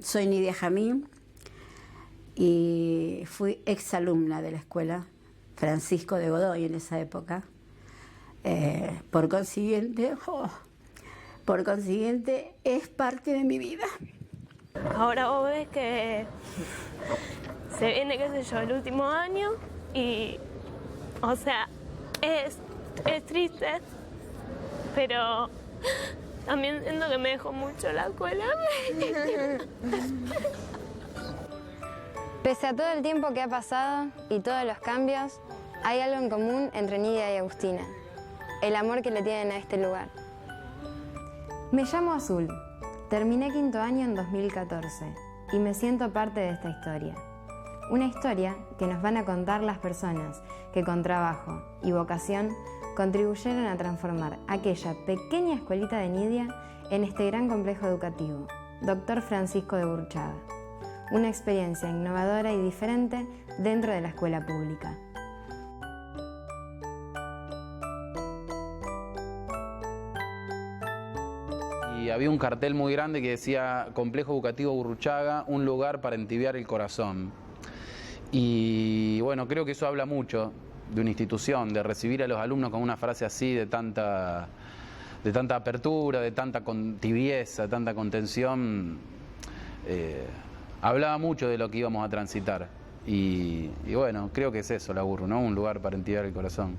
Soy Nidia Jamín y fui exalumna de la escuela Francisco de Godoy en esa época. Por consiguiente, es parte de mi vida. Ahora vos ves que se viene, qué sé yo, el último año y, o sea, es triste, pero también siento que me dejó mucho la escuela. Pese a todo el tiempo que ha pasado y todos los cambios, hay algo en común entre Nidia y Agustina: el amor que le tienen a este lugar. Me llamo Azul, terminé quinto año en 2014 y me siento parte de esta historia. Una historia que nos van a contar las personas que con trabajo y vocación contribuyeron a transformar aquella pequeña escuelita de Nidia en este gran complejo educativo, Dr. Francisco de Gurruchaga. Una experiencia innovadora y diferente dentro de la escuela pública. Y había un cartel muy grande que decía Complejo Educativo Gurruchaga, un lugar para entibiar el corazón. Y bueno, creo que eso habla mucho de una institución, de recibir a los alumnos con una frase así de tanta apertura, de tanta tibieza, de tanta contención. Hablaba mucho de lo que íbamos a transitar. Y bueno, creo que es eso la Gurru, ¿no? Un lugar para entibiar el corazón.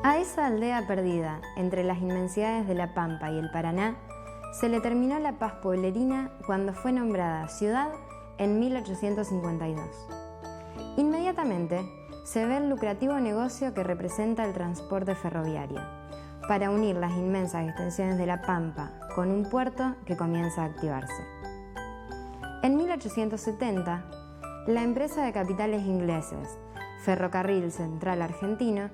A esa aldea perdida entre las inmensidades de la Pampa y el Paraná se le terminó la paz pueblerina cuando fue nombrada ciudad en 1852. Inmediatamente se ve el lucrativo negocio que representa el transporte ferroviario, para unir las inmensas extensiones de la Pampa con un puerto que comienza a activarse. En 1870, la empresa de capitales ingleses, Ferrocarril Central Argentino,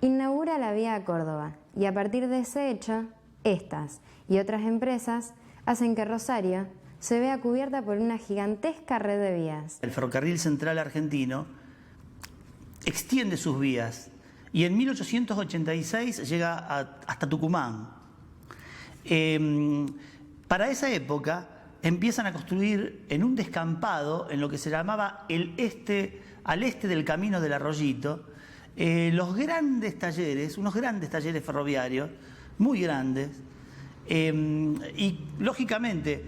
inaugura la vía a Córdoba y a partir de ese hecho, estas y otras empresas hacen que Rosario se vea cubierta por una gigantesca red de vías. El Ferrocarril Central Argentino extiende sus vías y en 1886 llega hasta Tucumán. Para esa época empiezan a construir en un descampado, en lo que se llamaba al este del Camino del Arroyito, unos grandes talleres ferroviarios, muy grandes, y lógicamente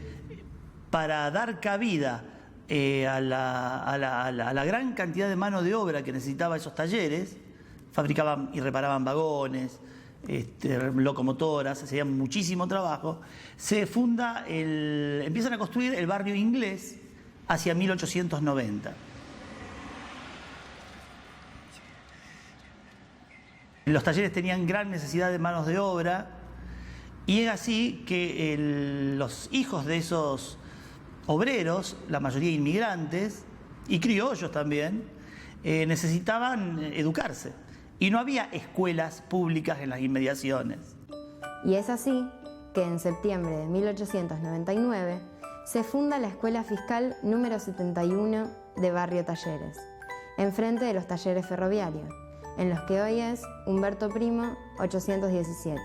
para dar cabida a la gran cantidad de mano de obra que necesitaba esos talleres, fabricaban y reparaban vagones, locomotoras, hacían muchísimo trabajo, empiezan a construir el barrio inglés hacia 1890. Los talleres tenían gran necesidad de manos de obra Y es así que los hijos de esos obreros, la mayoría inmigrantes, y criollos también, necesitaban educarse. Y no había escuelas públicas en las inmediaciones. Y es así que en septiembre de 1899 se funda la Escuela Fiscal número 71 de Barrio Talleres, enfrente de los talleres ferroviarios, en los que hoy es Humberto Primo 817.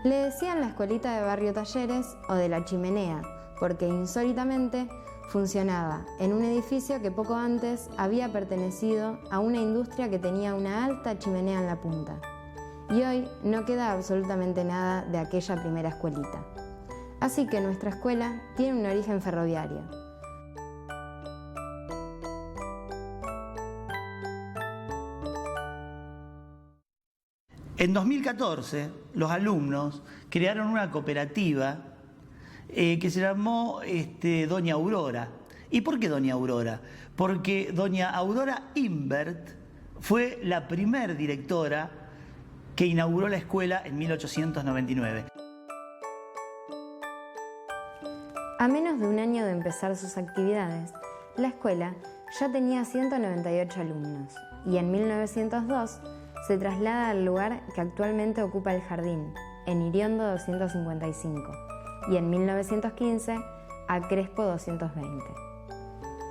Le decían la escuelita de Barrio Talleres o de la Chimenea, porque insólitamente funcionaba en un edificio que poco antes había pertenecido a una industria que tenía una alta chimenea en la punta. Y hoy no queda absolutamente nada de aquella primera escuelita. Así que nuestra escuela tiene un origen ferroviario. En 2014, los alumnos crearon una cooperativa que se llamó Doña Aurora. ¿Y por qué Doña Aurora? Porque Doña Aurora Imbert fue la primer directora que inauguró la escuela en 1899. A menos de un año de empezar sus actividades, la escuela ya tenía 198 alumnos y en 1902 se traslada al lugar que actualmente ocupa el jardín, en Iriondo 255, y en 1915 a Crespo 220.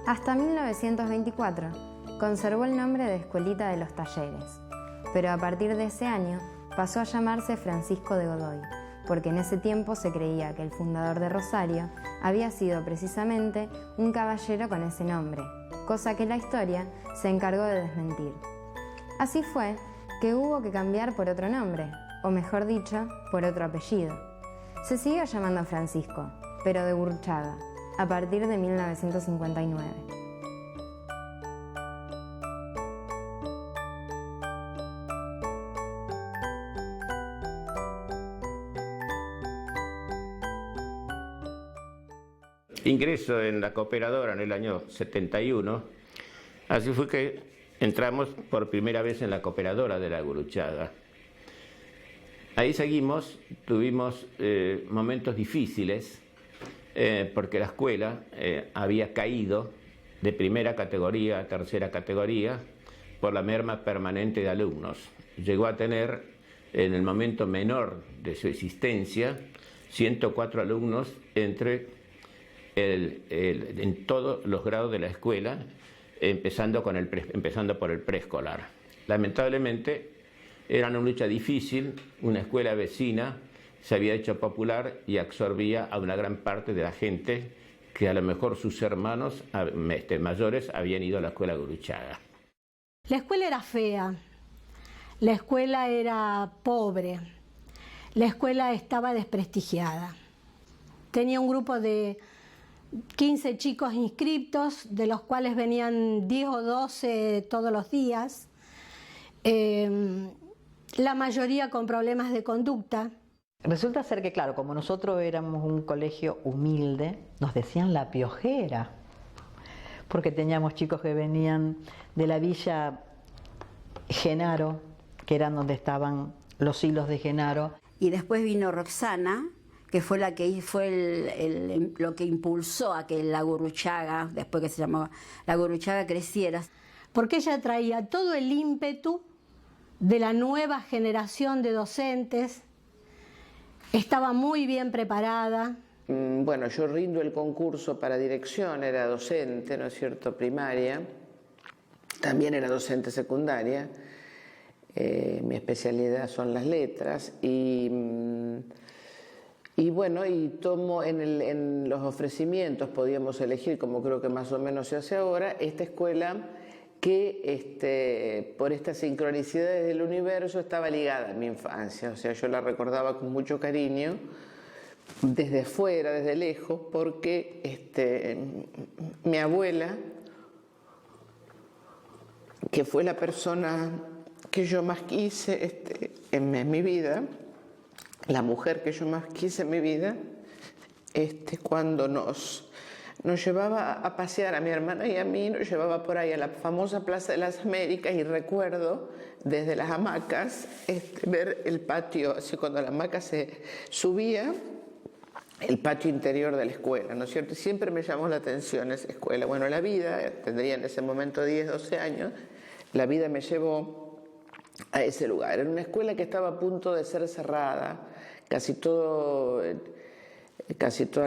Hasta 1924 conservó el nombre de Escuelita de los Talleres, pero a partir de ese año pasó a llamarse Francisco de Godoy, porque en ese tiempo se creía que el fundador de Rosario había sido precisamente un caballero con ese nombre, cosa que la historia se encargó de desmentir. Así fue que hubo que cambiar por otro nombre, o mejor dicho, por otro apellido. Se siguió llamando Francisco, pero de Gurruchaga, a partir de 1959. Ingreso en la cooperadora en el año 71, así fue que entramos por primera vez en la cooperadora de la Gurruchaga. Ahí seguimos, tuvimos momentos difíciles porque la escuela había caído de primera categoría a tercera categoría por la merma permanente de alumnos. Llegó a tener, en el momento menor de su existencia, 104 alumnos en todos los grados de la escuela, empezando por el preescolar. Lamentablemente era una lucha difícil, una escuela vecina se había hecho popular y absorbía a una gran parte de la gente que a lo mejor sus hermanos mayores habían ido a la escuela Gurruchaga. La escuela era fea, la escuela era pobre, la escuela estaba desprestigiada. Tenía un grupo de 15 chicos inscriptos, de los cuales venían 10 o 12 todos los días, la mayoría con problemas de conducta. Resulta ser que, claro, como nosotros éramos un colegio humilde, nos decían la piojera, porque teníamos chicos que venían de la villa Genaro, que eran donde estaban los hilos de Genaro. Y después vino Roxana, que fue la que fue lo que impulsó a que la Gurruchaga, después que se llamaba la Gurruchaga, creciera. Porque ella traía todo el ímpetu de la nueva generación de docentes, estaba muy bien preparada. Bueno, yo rindo el concurso para dirección, era docente, ¿no es cierto?, primaria, también era docente secundaria, mi especialidad son las letras y bueno, y tomo en los ofrecimientos, podíamos elegir, como creo que más o menos se hace ahora, esta escuela que por estas sincronicidades del universo estaba ligada a mi infancia, o sea, yo la recordaba con mucho cariño, desde afuera, desde lejos, porque mi abuela, que fue la persona que yo más quise en mi vida, la mujer que yo más quise en mi vida, cuando nos nos llevaba a pasear a mi hermana y a mí, nos llevaba por ahí a la famosa Plaza de las Américas, y recuerdo desde las hamacas ver el patio, así cuando la hamaca se subía, el patio interior de la escuela, ¿no es cierto? Y siempre me llamó la atención esa escuela. Bueno, la vida, tendría en ese momento 10, 12 años, la vida me llevó a ese lugar. Era una escuela que estaba a punto de ser cerrada, casi toda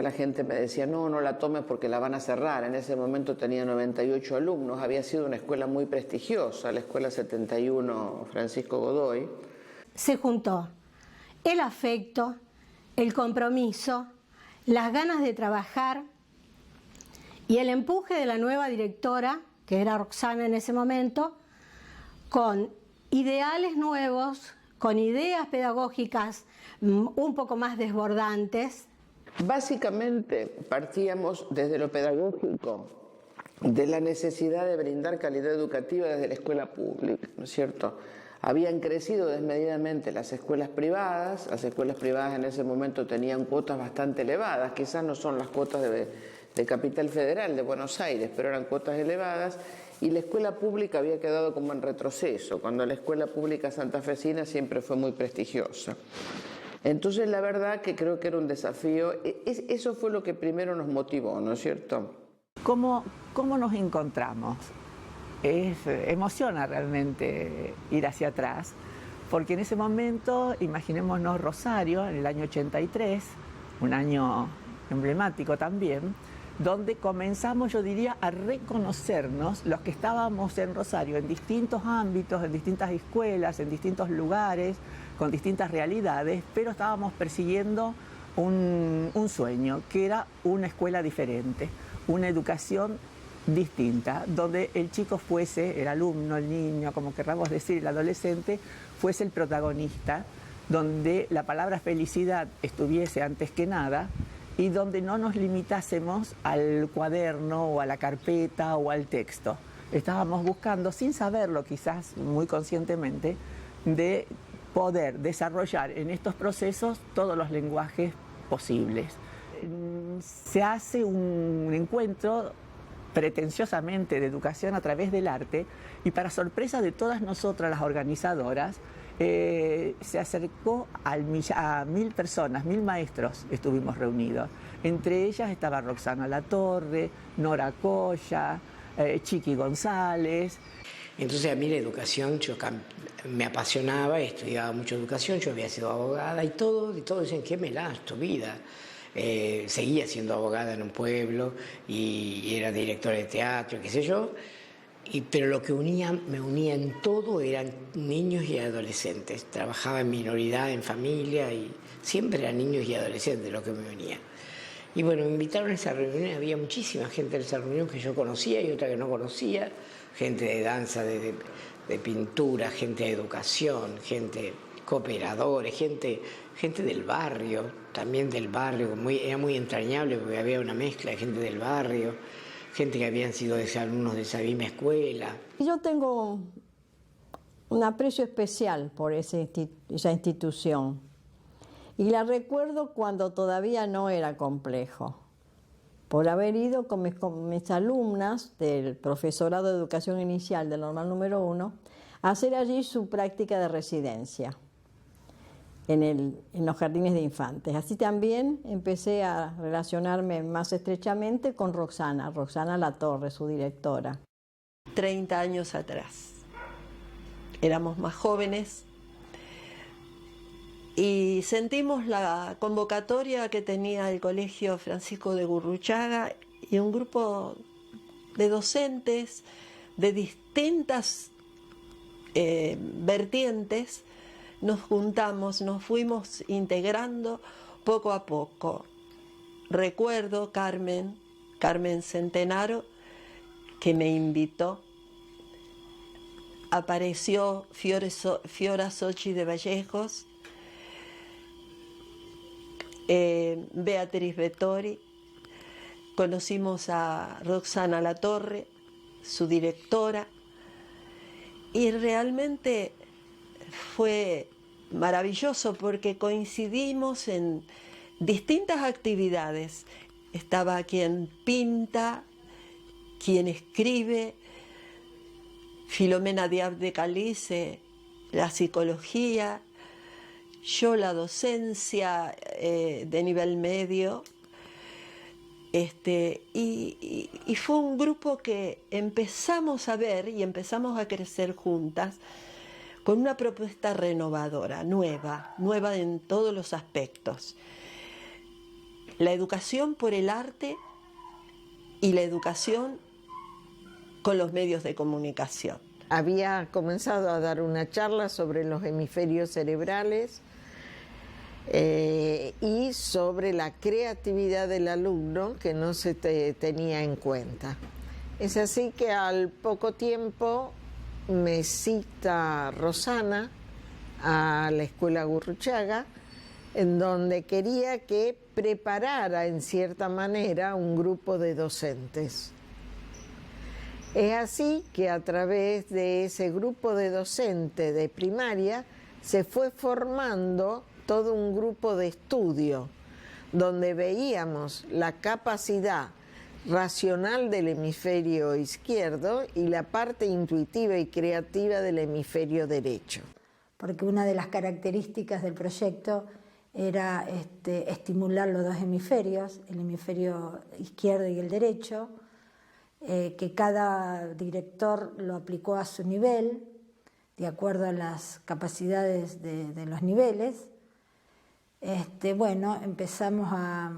la gente me decía, no, no la tomes porque la van a cerrar. En ese momento tenía 98 alumnos, había sido una escuela muy prestigiosa, la Escuela 71 Francisco Godoy. Se juntó el afecto, el compromiso, las ganas de trabajar y el empuje de la nueva directora, que era Roxana en ese momento, con ideales nuevos, con ideas pedagógicas un poco más desbordantes. Básicamente partíamos desde lo pedagógico, de la necesidad de brindar calidad educativa desde la escuela pública, ¿no es cierto? Habían crecido desmedidamente las escuelas privadas en ese momento tenían cuotas bastante elevadas, quizás no son las cuotas de Capital Federal, de Buenos Aires, pero eran cuotas elevadas, y la escuela pública había quedado como en retroceso, cuando la escuela pública santafesina siempre fue muy prestigiosa. Entonces la verdad que creo que era un desafío, eso fue lo que primero nos motivó, ¿no es cierto? ¿Cómo nos encontramos? Emociona realmente ir hacia atrás, porque en ese momento, imaginémonos Rosario, en el año 83, un año emblemático también, donde comenzamos, yo diría, a reconocernos los que estábamos en Rosario en distintos ámbitos, en distintas escuelas, en distintos lugares, con distintas realidades, pero estábamos persiguiendo un sueño, que era una escuela diferente, una educación distinta, donde el chico fuese, el alumno, el niño, como querramos decir, el adolescente, fuese el protagonista, donde la palabra felicidad estuviese antes que nada y donde no nos limitásemos al cuaderno o a la carpeta o al texto. Estábamos buscando, sin saberlo quizás muy conscientemente, de poder desarrollar en estos procesos todos los lenguajes posibles. Se hace un encuentro pretenciosamente de educación a través del arte y para sorpresa de todas nosotras las organizadoras se acercó a 1000 personas, 1000 maestros estuvimos reunidos. Entre ellas estaba Roxana Latorre, Nora Colla, Chiqui González. Entonces a mí la educación me apasionaba, estudiaba mucho educación, yo había sido abogada y todo dicen, qué melás tu vida. Seguía siendo abogada en un pueblo y era directora de teatro, qué sé yo, pero lo que me unía en todo eran niños y adolescentes. Trabajaba en minoridad, en familia, y siempre eran niños y adolescentes lo que me unía. Y bueno, me invitaron a esa reunión, había muchísima gente en esa reunión que yo conocía y otra que no conocía, gente de danza, de pintura, gente de educación, gente cooperadores, gente del barrio, también del barrio, era muy entrañable porque había una mezcla de gente del barrio, gente que habían sido alumnos de esa misma escuela. Yo tengo un aprecio especial por esa institución y la recuerdo cuando todavía no era complejo, por haber ido con mis alumnas del profesorado de educación inicial del normal número 1 a hacer allí su práctica de residencia en los jardines de infantes. Así también empecé a relacionarme más estrechamente con Roxana Latorre, su directora. 30 años atrás. Éramos más jóvenes y sentimos la convocatoria que tenía el Colegio Francisco de Gurruchaga y un grupo de docentes de distintas vertientes. Nos juntamos, nos fuimos integrando poco a poco. Recuerdo Carmen Centenaro, que me invitó. Apareció Fiora Sochi de Vallejos, Beatriz Vettori. Conocimos a Roxana Latorre, su directora, y realmente fue maravilloso porque coincidimos en distintas actividades estaba quien pinta, quien escribe, Filomena Diab de Calice, la psicología, yo la docencia de nivel medio. Y fue un grupo que empezamos a ver y empezamos a crecer juntas con una propuesta renovadora, nueva en todos los aspectos. La educación por el arte y la educación con los medios de comunicación. Había comenzado a dar una charla sobre los hemisferios cerebrales y sobre la creatividad del alumno que no se tenía en cuenta. Es así que al poco tiempo me cita Rosana a la Escuela Gurruchaga, en donde quería que preparara en cierta manera un grupo de docentes. Es así que a través de ese grupo de docentes de primaria se fue formando todo un grupo de estudio donde veíamos la capacidad racional del hemisferio izquierdo y la parte intuitiva y creativa del hemisferio derecho. Porque una de las características del proyecto era estimular los dos hemisferios, el hemisferio izquierdo y el derecho, que cada director lo aplicó a su nivel, de acuerdo a las capacidades de los niveles. Bueno, empezamos a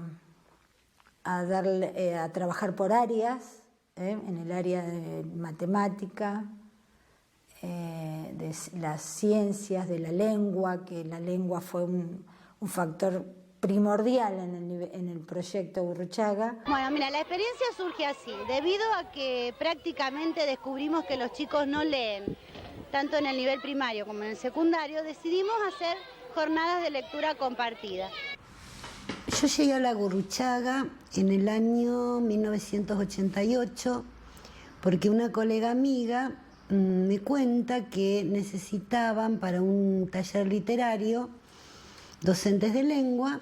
trabajar por áreas, en el área de matemática, de las ciencias, de la lengua, que la lengua fue un factor primordial en el proyecto Gurruchaga. Bueno, mira, la experiencia surge así, debido a que prácticamente descubrimos que los chicos no leen, tanto en el nivel primario como en el secundario, decidimos hacer jornadas de lectura compartida. Yo llegué a la Gurruchaga en el año 1988 porque una colega amiga me cuenta que necesitaban para un taller literario docentes de lengua.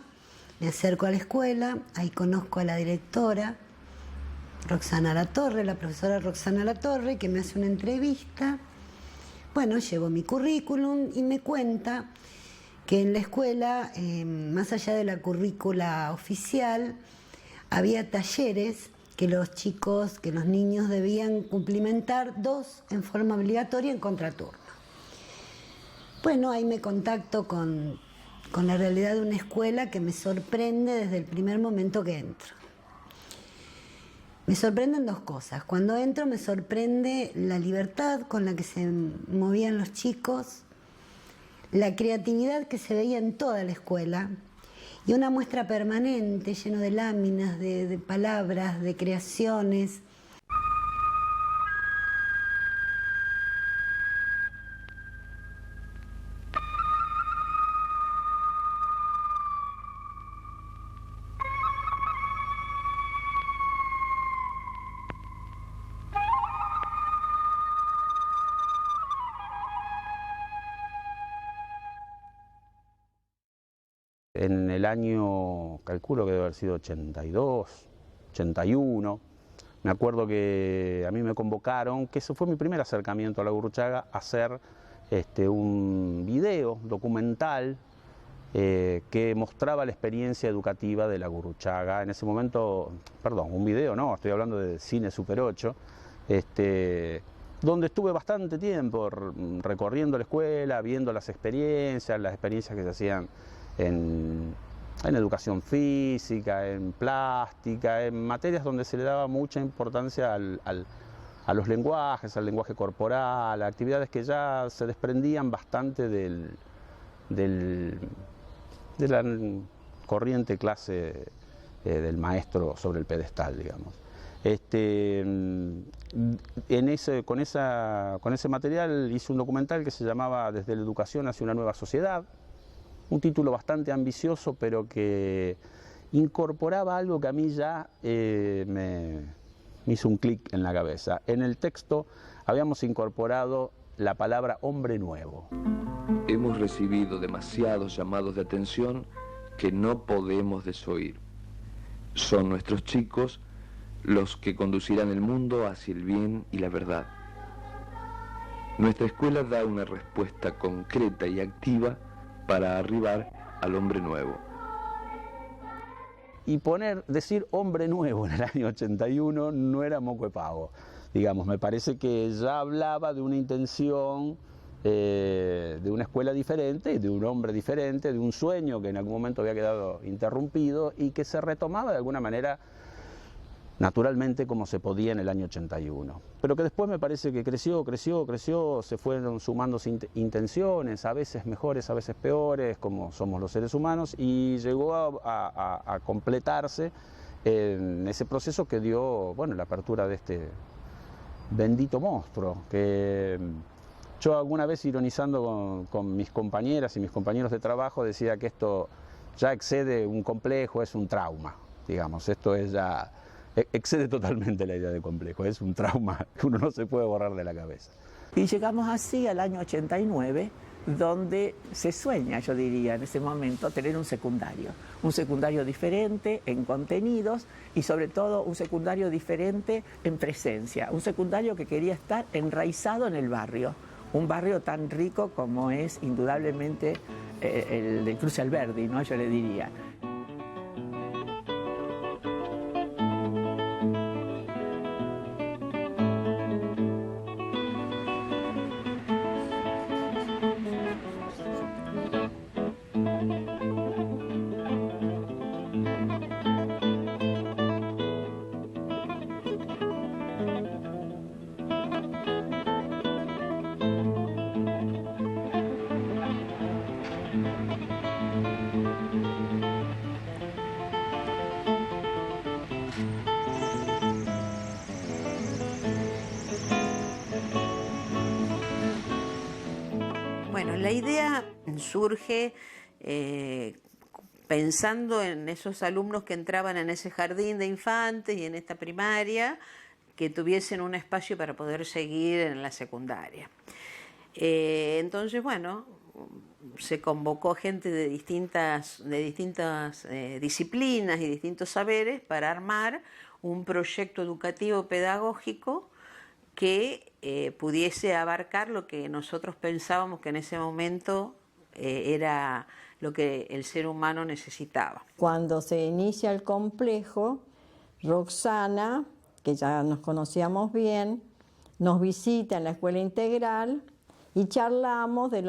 Me acerco a la escuela, ahí conozco a la directora, Roxana Latorre, la profesora Roxana Latorre, que me hace una entrevista. Bueno, llevo mi currículum y me cuenta que en la escuela, más allá de la currícula oficial, había talleres que los chicos, que los niños debían cumplimentar, 2 en forma obligatoria en contraturno. Bueno, ahí me contacto con la realidad de una escuela que me sorprende desde el primer momento que entro. Me sorprenden 2 cosas. Cuando entro me sorprende la libertad con la que se movían los chicos, la creatividad que se veía en toda la escuela y una muestra permanente, lleno de láminas, de palabras, de creaciones. En el año, calculo que debe haber sido 82, 81, me acuerdo que a mí me convocaron, que eso fue mi primer acercamiento a la Gurruchaga, a hacer un video documental que mostraba la experiencia educativa de la Gurruchaga. En ese momento, perdón, un video no, estoy hablando de Cine Super 8, donde estuve bastante tiempo recorriendo la escuela, viendo las experiencias que se hacían en educación física, en plástica, en materias donde se le daba mucha importancia a los lenguajes, al lenguaje corporal, a actividades que ya se desprendían bastante de la corriente clase del maestro sobre el pedestal, digamos. Con ese material hice un documental que se llamaba Desde la educación hacia una nueva sociedad, un título bastante ambicioso, pero que incorporaba algo que a mí ya me hizo un clic en la cabeza. En el texto habíamos incorporado la palabra hombre nuevo. Hemos recibido demasiados llamados de atención que no podemos desoír. Son nuestros chicos los que conducirán el mundo hacia el bien y la verdad. Nuestra escuela da una respuesta concreta y activa para arribar al hombre nuevo. Y decir hombre nuevo en el año 81 no era moco de pavo. Digamos, me parece que ya hablaba de una intención, de una escuela diferente, de un hombre diferente, de un sueño que en algún momento había quedado interrumpido y que se retomaba de alguna manera naturalmente como se podía en el año 81. Pero que después me parece que creció, se fueron sumando intenciones, a veces mejores, a veces peores, como somos los seres humanos, y llegó a completarse en ese proceso que dio, bueno, la apertura de este bendito monstruo, que yo alguna vez ironizando con mis compañeras y mis compañeros de trabajo decía que esto ya excede un complejo, es un trauma, digamos, esto es ya... excede totalmente la idea de complejo, es un trauma que uno no se puede borrar de la cabeza. Y llegamos así al año 89, donde se sueña, yo diría, en ese momento, tener un secundario diferente en contenidos y sobre todo un secundario diferente en presencia, un secundario que quería estar enraizado en el barrio, un barrio tan rico como es indudablemente el de Cruz Alberdi, ¿no? Yo le diría. Bueno, la idea surge pensando en esos alumnos que entraban en ese jardín de infantes y en esta primaria, que tuviesen un espacio para poder seguir en la secundaria. Entonces, bueno, se convocó gente de distintas disciplinas y distintos saberes para armar un proyecto educativo pedagógico que pudiese abarcar lo que nosotros pensábamos que en ese momento era lo que el ser humano necesitaba. Cuando se inicia el complejo, Roxana, que ya nos conocíamos bien, nos visita en la escuela integral y charlamos de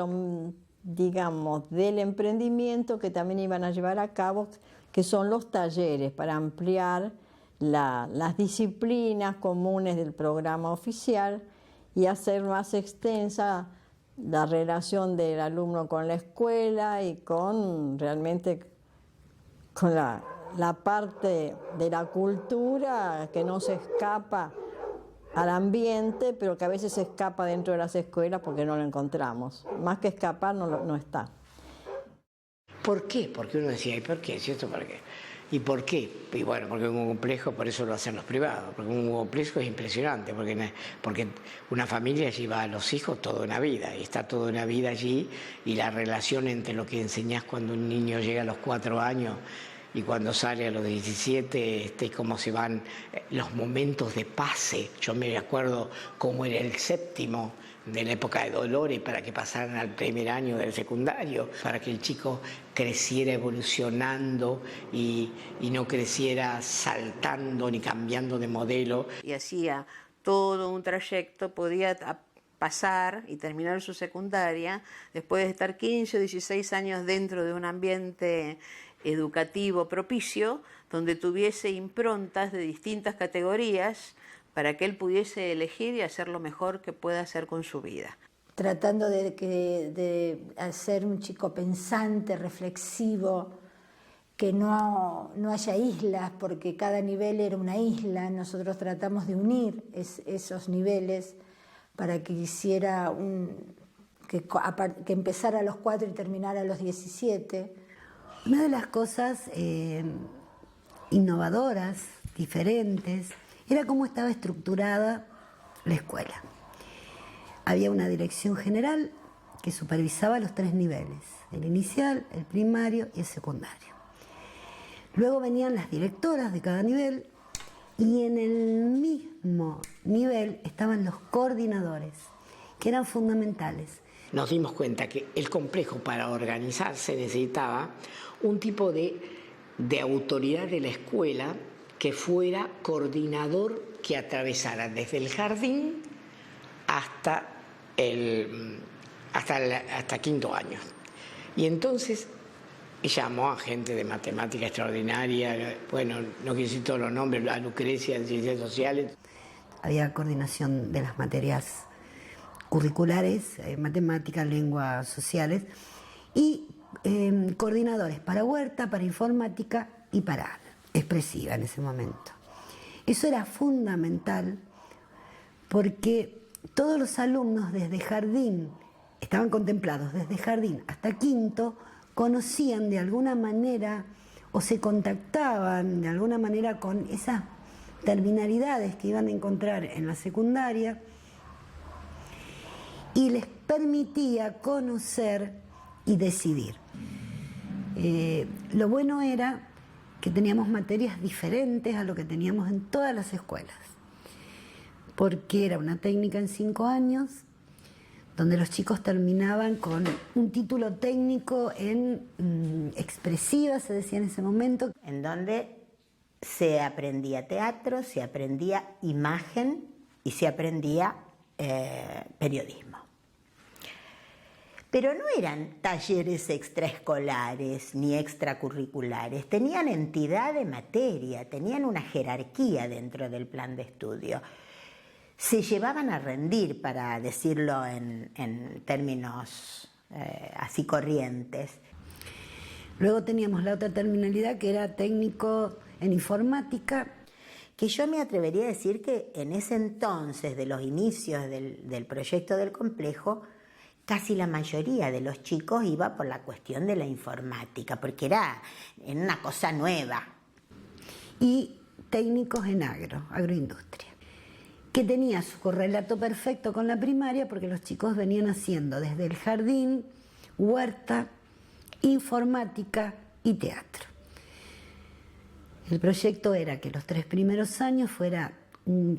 del emprendimiento que también iban a llevar a cabo, que son los talleres para ampliar las disciplinas comunes del programa oficial y hacer más extensa la relación del alumno con la escuela y realmente con la parte de la cultura que no se escapa al ambiente, pero que a veces se escapa dentro de las escuelas porque no lo encontramos. Más que escapar, no está. ¿Por qué? Porque uno decía, ¿y por qué? ¿Cierto? ¿Por qué? ¿Y por qué? Y bueno, porque un complejo, por eso lo hacen los privados, porque un complejo es impresionante, porque una familia lleva a los hijos toda una vida, y está toda una vida allí, y la relación entre lo que enseñás cuando un niño llega a los 4 años y cuando sale a los 17, cómo se van los momentos de pase. Yo me acuerdo cómo era el séptimo de la época de Dolores para que pasaran al primer año del secundario, para que el chico creciera evolucionando y no creciera saltando ni cambiando de modelo. Y hacía todo un trayecto, podía pasar y terminar su secundaria después de estar 15 o 16 años dentro de un ambiente educativo propicio, donde tuviese improntas de distintas categorías para que él pudiese elegir y hacer lo mejor que pueda hacer con su vida. Tratando de hacer un chico pensante, reflexivo, que no haya islas, porque cada nivel era una isla. Nosotros tratamos de unir esos niveles para que hiciera que empezara a los 4 y terminara a los 17. Una de las cosas innovadoras, diferentes, era cómo estaba estructurada la escuela. Había una dirección general que supervisaba los 3 niveles, el inicial, el primario y el secundario. Luego venían las directoras de cada nivel y en el mismo nivel estaban los coordinadores, que eran fundamentales. Nos dimos cuenta que el complejo para organizarse necesitaba un tipo de autoridad de la escuela que fuera coordinador, que atravesara desde el jardín hasta quinto año. Y entonces llamó a gente de matemática extraordinaria, bueno, no quiero decir todos los nombres, a Lucrecia en Ciencias Sociales. Había coordinación de las materias curriculares, matemáticas, lenguas sociales, y coordinadores para huerta, para informática y para expresiva en ese momento. Eso era fundamental porque todos los alumnos desde jardín, estaban contemplados desde jardín hasta quinto, conocían de alguna manera o se contactaban de alguna manera con esas terminalidades que iban a encontrar en la secundaria y les permitía conocer y decidir. Lo bueno era que teníamos materias diferentes a lo que teníamos en todas las escuelas, porque era una técnica en 5 años, donde los chicos terminaban con un título técnico en expresiva, se decía en ese momento. En donde se aprendía teatro, se aprendía imagen y se aprendía periodismo. Pero no eran talleres extraescolares ni extracurriculares, tenían entidad de materia, tenían una jerarquía dentro del plan de estudio. Se llevaban a rendir, para decirlo en términos así corrientes. Luego teníamos la otra terminalidad que era técnico en informática. Que yo me atrevería a decir que en ese entonces, de los inicios del proyecto del complejo, casi la mayoría de los chicos iba por la cuestión de la informática, porque era una cosa nueva. Y técnicos en agroindustria, que tenía su correlato perfecto con la primaria, porque los chicos venían haciendo desde el jardín, huerta, informática y teatro. El proyecto era que los 3 primeros años fuera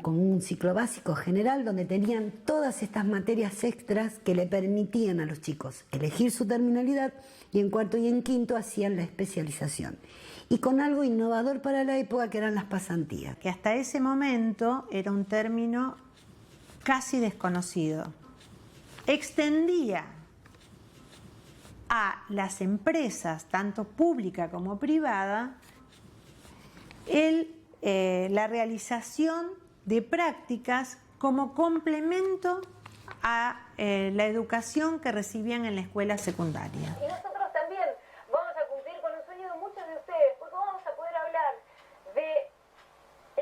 como un ciclo básico general, donde tenían todas estas materias extras que le permitían a los chicos elegir su terminalidad, y en cuarto y en quinto hacían la especialización. Y con algo innovador para la época, que eran las pasantías. Que hasta ese momento era un término casi desconocido. Extendía a las empresas, tanto pública como privada, la realización de prácticas como complemento a la educación que recibían en la escuela secundaria. Y nosotros también vamos a cumplir con un sueño de muchos de ustedes, porque vamos a poder hablar de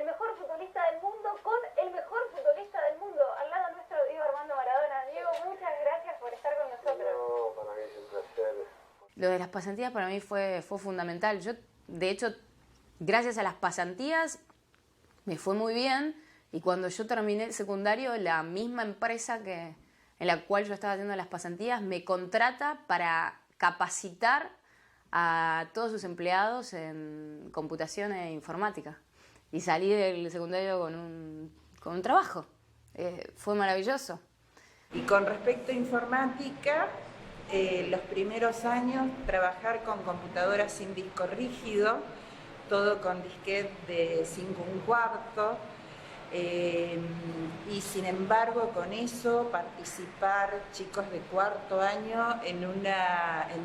el mejor futbolista del mundo con el mejor futbolista del mundo. Al lado nuestro, Diego Armando Maradona. Diego, muchas gracias por estar con nosotros. No, para mí es un placer. Lo de las pasantías para mí fue fundamental. Yo, de hecho, gracias a las pasantías me fue muy bien, y cuando yo terminé el secundario, la misma empresa en la cual yo estaba haciendo las pasantías me contrata para capacitar a todos sus empleados en computación e informática. Y salí del secundario con un trabajo. Fue maravilloso. Y con respecto a informática, los primeros años trabajar con computadoras sin disco rígido, todo con disquete de 5 1/4, y sin embargo con eso participar chicos de 4º año en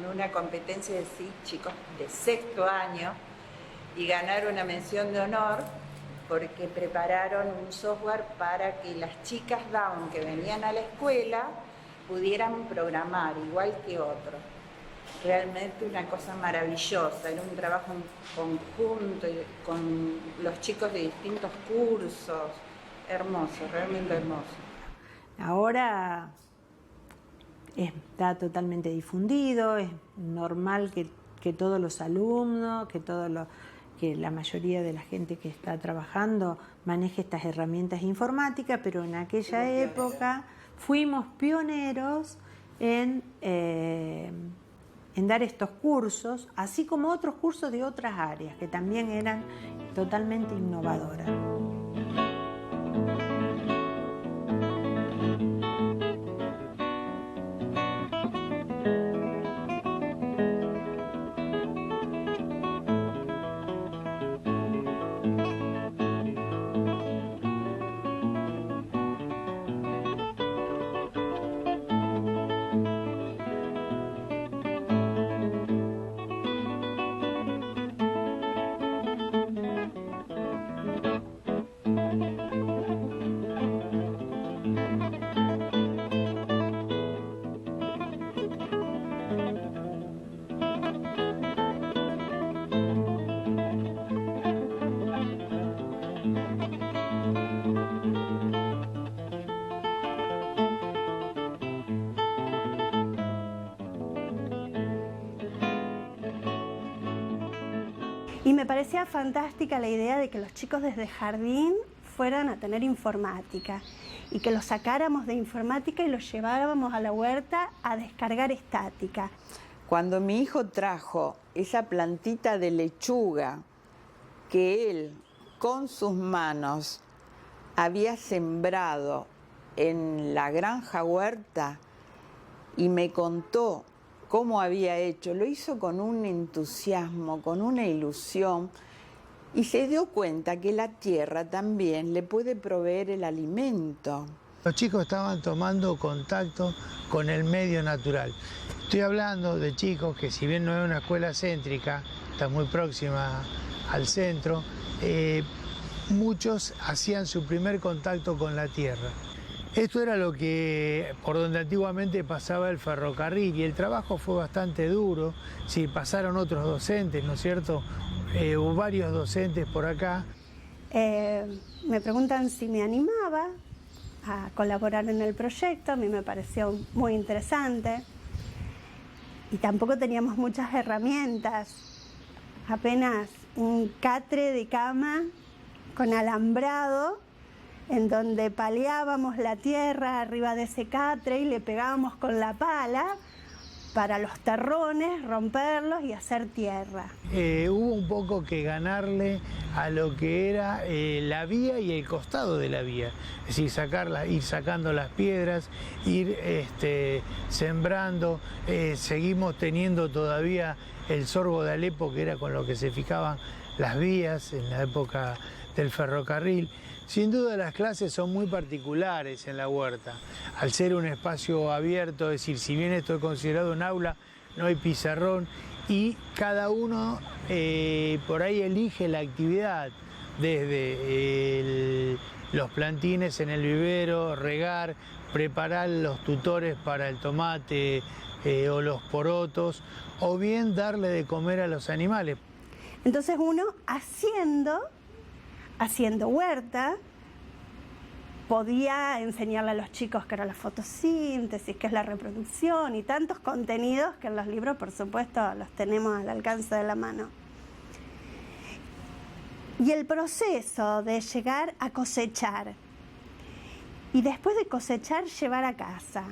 una competencia de chicos de 6º año y ganar una mención de honor, porque prepararon un software para que las chicas Down que venían a la escuela pudieran programar igual que otros. Realmente una cosa maravillosa, era un trabajo en conjunto con los chicos de distintos cursos, hermoso, realmente hermoso. Ahora está totalmente difundido, es normal que todos los alumnos, que la mayoría de la gente que está trabajando maneje estas herramientas informáticas, pero en aquella época fuimos pioneros en en dar estos cursos, así como otros cursos de otras áreas que también eran totalmente innovadoras. Y me parecía fantástica la idea de que los chicos desde jardín fueran a tener informática y que los sacáramos de informática y los lleváramos a la huerta a descargar estática. Cuando mi hijo trajo esa plantita de lechuga que él con sus manos había sembrado en la granja huerta y me contó cómo había hecho, lo hizo con un entusiasmo, con una ilusión, y se dio cuenta que la tierra también le puede proveer el alimento. Los chicos estaban tomando contacto con el medio natural. Estoy hablando de chicos que, si bien no es una escuela céntrica, está muy próxima al centro, muchos hacían su primer contacto con la tierra. Esto era lo que, por donde antiguamente pasaba el ferrocarril, y el trabajo fue bastante duro. Sí, pasaron otros docentes, ¿no es cierto? Hubo varios docentes por acá. Me preguntan si me animaba a colaborar en el proyecto. A mí me pareció muy interesante. Y tampoco teníamos muchas herramientas. Apenas un catre de cama con alambrado, en donde paleábamos la tierra arriba de ese catre y le pegábamos con la pala para los terrones, romperlos y hacer tierra. Hubo un poco que ganarle a lo que era la vía y el costado de la vía. Es decir, ir sacando las piedras, ir sembrando. Seguimos teniendo todavía el sorgo de Alepo, que era con lo que se fijaban las vías en la época del ferrocarril. Sin duda las clases son muy particulares en la huerta. Al ser un espacio abierto, es decir, si bien esto es considerado un aula, no hay pizarrón y cada uno por ahí elige la actividad, desde los plantines en el vivero, regar, preparar los tutores para el tomate o los porotos, o bien darle de comer a los animales. Entonces uno haciendo huerta, podía enseñarle a los chicos qué era la fotosíntesis, qué es la reproducción y tantos contenidos que en los libros, por supuesto, los tenemos al alcance de la mano. Y el proceso de llegar a cosechar y después de cosechar llevar a casa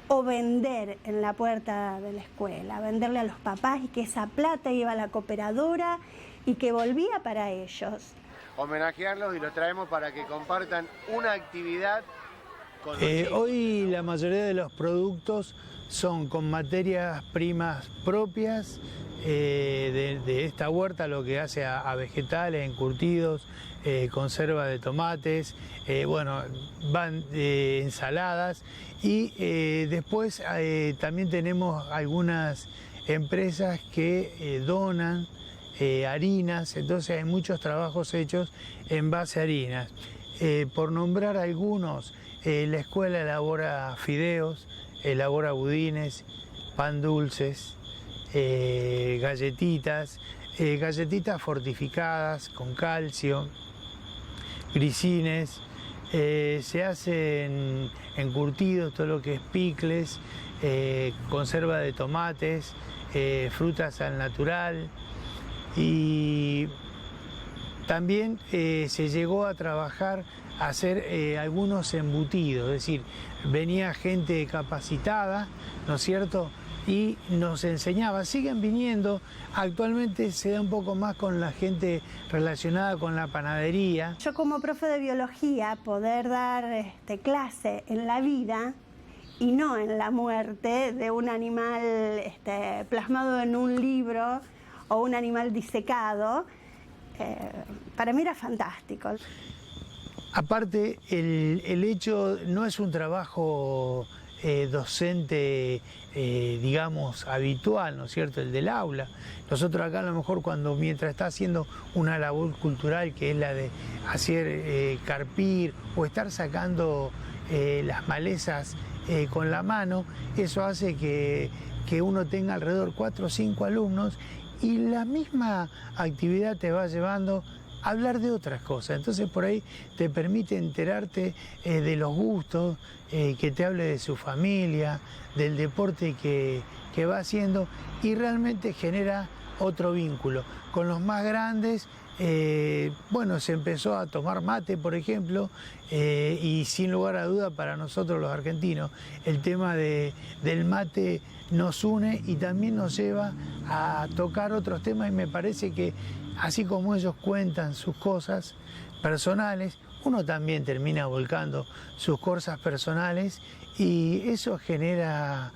o vender en la puerta de la escuela, venderle a los papás y que esa plata iba a la cooperadora y que volvía para ellos. Homenajearlos y los traemos para que compartan una actividad con hoy la mayoría de los productos son con materias primas propias de esta huerta, lo que hace a vegetales, encurtidos, conserva de tomates, van ensaladas y después también tenemos algunas empresas que donan harinas, entonces hay muchos trabajos hechos en base a harinas. Por nombrar algunos, la escuela elabora fideos, elabora budines, pan dulces, galletitas fortificadas con calcio, grisines, se hacen encurtidos, todo lo que es picles, conserva de tomates, frutas al natural. Y también se llegó a trabajar, a hacer algunos embutidos, es decir, venía gente capacitada, ¿no es cierto?, y nos enseñaba. Siguen viniendo, actualmente se da un poco más con la gente relacionada con la panadería. Yo como profe de biología, poder dar clase en la vida y no en la muerte de un animal plasmado en un libro o un animal disecado, para mí era fantástico. Aparte, el hecho no es un trabajo docente, digamos, habitual, ¿no es cierto?, el del aula. Nosotros acá a lo mejor mientras está haciendo una labor cultural que es la de hacer carpir o estar sacando las malezas con la mano, eso hace que uno tenga alrededor 4 o 5 alumnos y la misma actividad te va llevando a hablar de otras cosas. Entonces por ahí te permite enterarte de los gustos, que te hable de su familia, del deporte que va haciendo y realmente genera otro vínculo. Con los más grandes, bueno, se empezó a tomar mate, por ejemplo, y sin lugar a duda para nosotros los argentinos, el tema del mate nos une y también nos lleva a tocar otros temas y me parece que así como ellos cuentan sus cosas personales, uno también termina volcando sus cosas personales y eso genera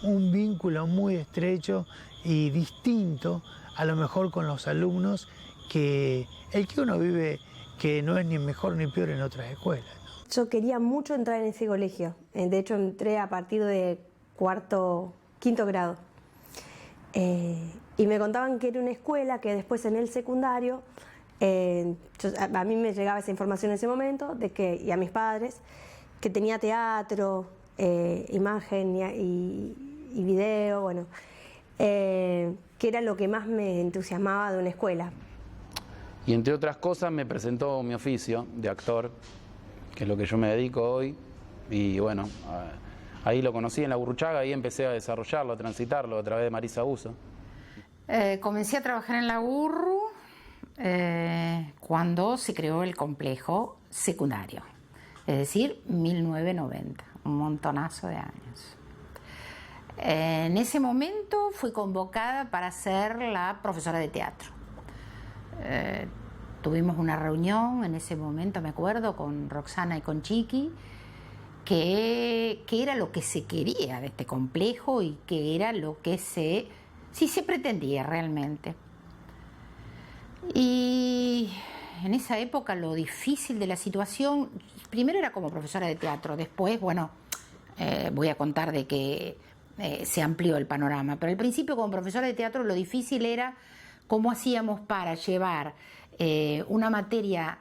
un vínculo muy estrecho y distinto a lo mejor con los alumnos que el que uno vive, que no es ni mejor ni peor en otras escuelas. Yo quería mucho entrar en ese colegio, de hecho entré a partir de quinto grado. Y me contaban que era una escuela que después en el secundario, a mí me llegaba esa información en ese momento, y a mis padres, que tenía teatro, imagen y video, bueno, que era lo que más me entusiasmaba de una escuela. Y entre otras cosas me presentó mi oficio de actor, que es lo que yo me dedico hoy, y bueno, ahí lo conocí en la Gurruchaga, ahí empecé a desarrollarlo, a transitarlo a través de Marisa Buso. Comencé a trabajar en la Gurru cuando se creó el complejo secundario, es decir, 1990, un montonazo de años. En ese momento fui convocada para ser la profesora de teatro. Tuvimos una reunión en ese momento, me acuerdo, con Roxana y con Chiqui, que era lo que se quería de este complejo y que era lo que se pretendía realmente. Y en esa época lo difícil de la situación, primero era como profesora de teatro, después, bueno, voy a contar de que se amplió el panorama, pero al principio como profesora de teatro lo difícil era cómo hacíamos para llevar una materia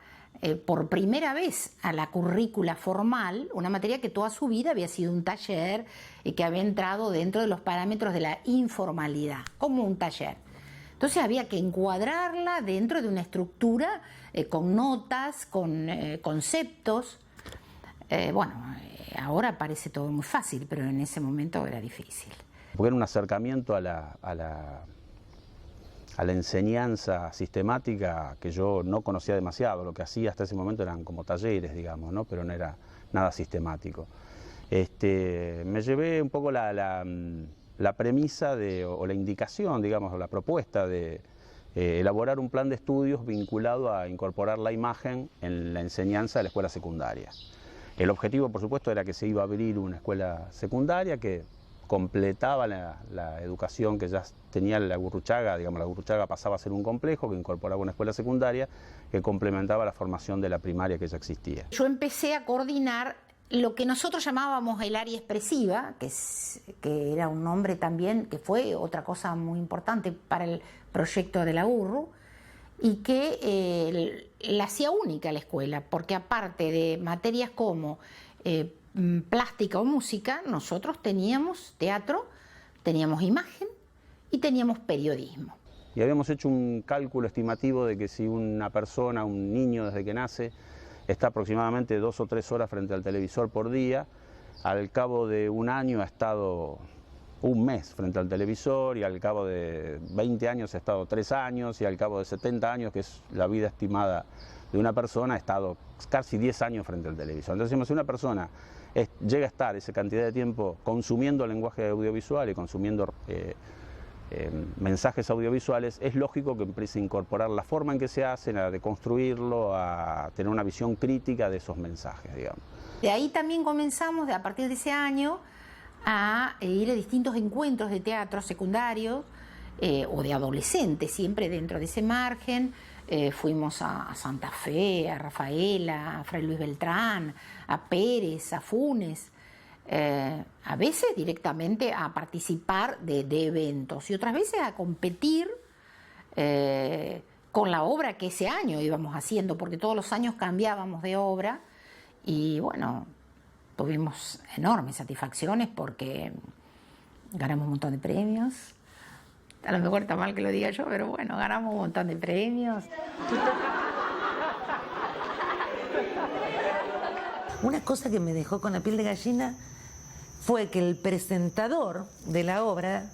por primera vez a la currícula formal, una materia que toda su vida había sido un taller y que había entrado dentro de los parámetros de la informalidad, como un taller. Entonces había que encuadrarla dentro de una estructura con notas, con conceptos. Ahora parece todo muy fácil, pero en ese momento era difícil. Porque era un acercamiento a la enseñanza sistemática que yo no conocía demasiado. Lo que hacía hasta ese momento eran como talleres, digamos, ¿no? Pero no era nada sistemático. Me llevé un poco la premisa o la indicación, digamos, o la propuesta de elaborar un plan de estudios vinculado a incorporar la imagen en la enseñanza de la escuela secundaria. El objetivo, por supuesto, era que se iba a abrir una escuela secundaria que completaba la educación que ya tenía la Gurruchaga. Digamos, la Gurruchaga pasaba a ser un complejo que incorporaba una escuela secundaria que complementaba la formación de la primaria que ya existía. Yo empecé a coordinar lo que nosotros llamábamos el área expresiva, que era un nombre también, que fue otra cosa muy importante para el proyecto de la Gurru, y que la hacía única la escuela, porque aparte de materias como plástica o música, nosotros teníamos teatro, teníamos imagen y teníamos periodismo. Y habíamos hecho un cálculo estimativo de que si una persona, un niño desde que nace, está aproximadamente 2 o 3 horas frente al televisor por día, al cabo de un año ha estado un mes frente al televisor, y al cabo de 20 años ha estado 3 años, y al cabo de 70 años, que es la vida estimada de una persona, ha estado casi 10 años frente al televisor. Entonces, si una persona llega a estar esa cantidad de tiempo consumiendo lenguaje audiovisual y consumiendo mensajes audiovisuales, es lógico que empiece a incorporar la forma en que se hacen, a deconstruirlo, a tener una visión crítica de esos mensajes, digamos. De ahí también comenzamos, a partir de ese año, a ir a distintos encuentros de teatro secundarios o de adolescentes, siempre dentro de ese margen. Fuimos a Santa Fe, a Rafaela, a Fray Luis Beltrán, a Pérez, a Funes, a veces directamente a participar de eventos y otras veces a competir con la obra que ese año íbamos haciendo, porque todos los años cambiábamos de obra y bueno, tuvimos enormes satisfacciones porque ganamos un montón de premios. A lo mejor está mal que lo diga yo, pero bueno, ganamos un montón de premios. Una cosa que me dejó con la piel de gallina fue que el presentador de la obra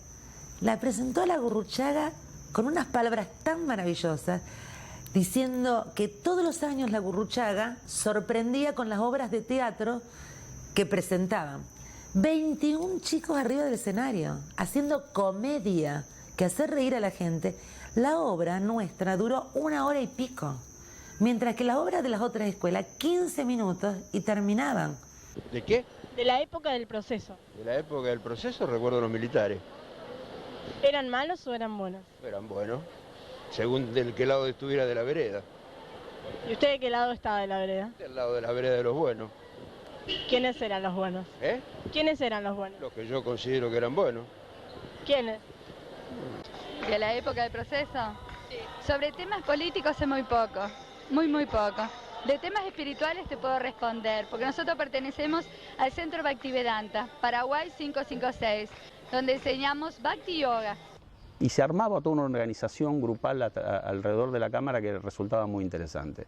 la presentó a la Gurruchaga con unas palabras tan maravillosas, diciendo que todos los años la Gurruchaga sorprendía con las obras de teatro que presentaban. 21 chicos arriba del escenario, haciendo comedia, que hacer reír a la gente. La obra nuestra duró 1 hora y pico, mientras que las obras de las otras escuelas 15 minutos y terminaban. ¿De qué? De la época del proceso. De la época del proceso recuerdo a los militares. ¿Eran malos o eran buenos? Eran buenos, según del qué lado estuviera de la vereda. ¿Y usted de qué lado estaba de la vereda? Del lado de la vereda de los buenos. ¿Quiénes eran los buenos? ¿Eh? ¿Quiénes eran los buenos? Los que yo considero que eran buenos. ¿Quiénes? ¿De la época del proceso? Sí. Sobre temas políticos sé muy poco, muy poco. De temas espirituales te puedo responder, porque nosotros pertenecemos al Centro Bhaktivedanta, Paraguay 556, donde enseñamos Bhakti Yoga. Y se armaba toda una organización grupal alrededor de la cámara que resultaba muy interesante.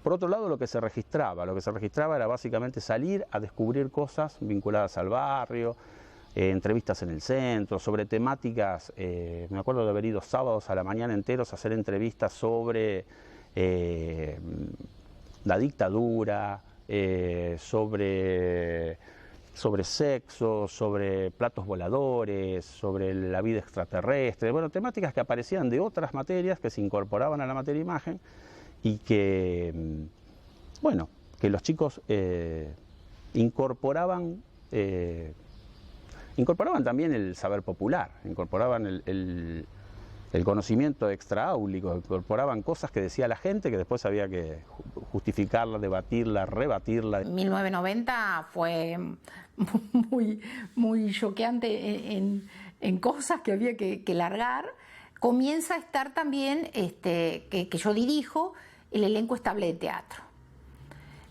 Por otro lado, lo que se registraba era básicamente salir a descubrir cosas vinculadas al barrio, entrevistas en el centro, sobre temáticas, me acuerdo de haber ido sábados a la mañana enteros a hacer entrevistas sobre la dictadura, sobre sexo, sobre platos voladores, sobre la vida extraterrestre, bueno, temáticas que aparecían de otras materias que se incorporaban a la materia imagen y que, bueno, que los chicos incorporaban también el saber popular, incorporaban el conocimiento extraáulico, incorporaban cosas que decía la gente que después había que justificarla, debatirla, rebatirla. 1990 fue muy choqueante en cosas que había que largar. Comienza a estar también, que yo dirijo, el elenco estable de teatro.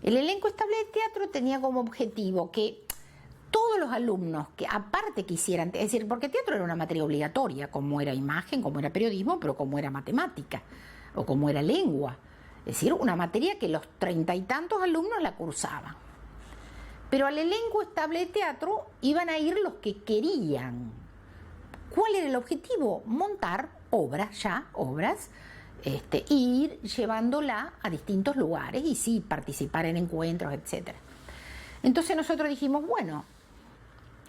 El elenco estable de teatro tenía como objetivo que todos los alumnos que aparte quisieran, es decir, porque teatro era una materia obligatoria, como era imagen, como era periodismo, pero como era matemática o como era lengua. Es decir, una materia que los 30 y tantos alumnos la cursaban. Pero al elenco estable de teatro iban a ir los que querían. ¿Cuál era el objetivo? Montar obras, ir llevándola a distintos lugares y sí, participar en encuentros, etc. Entonces nosotros dijimos, bueno,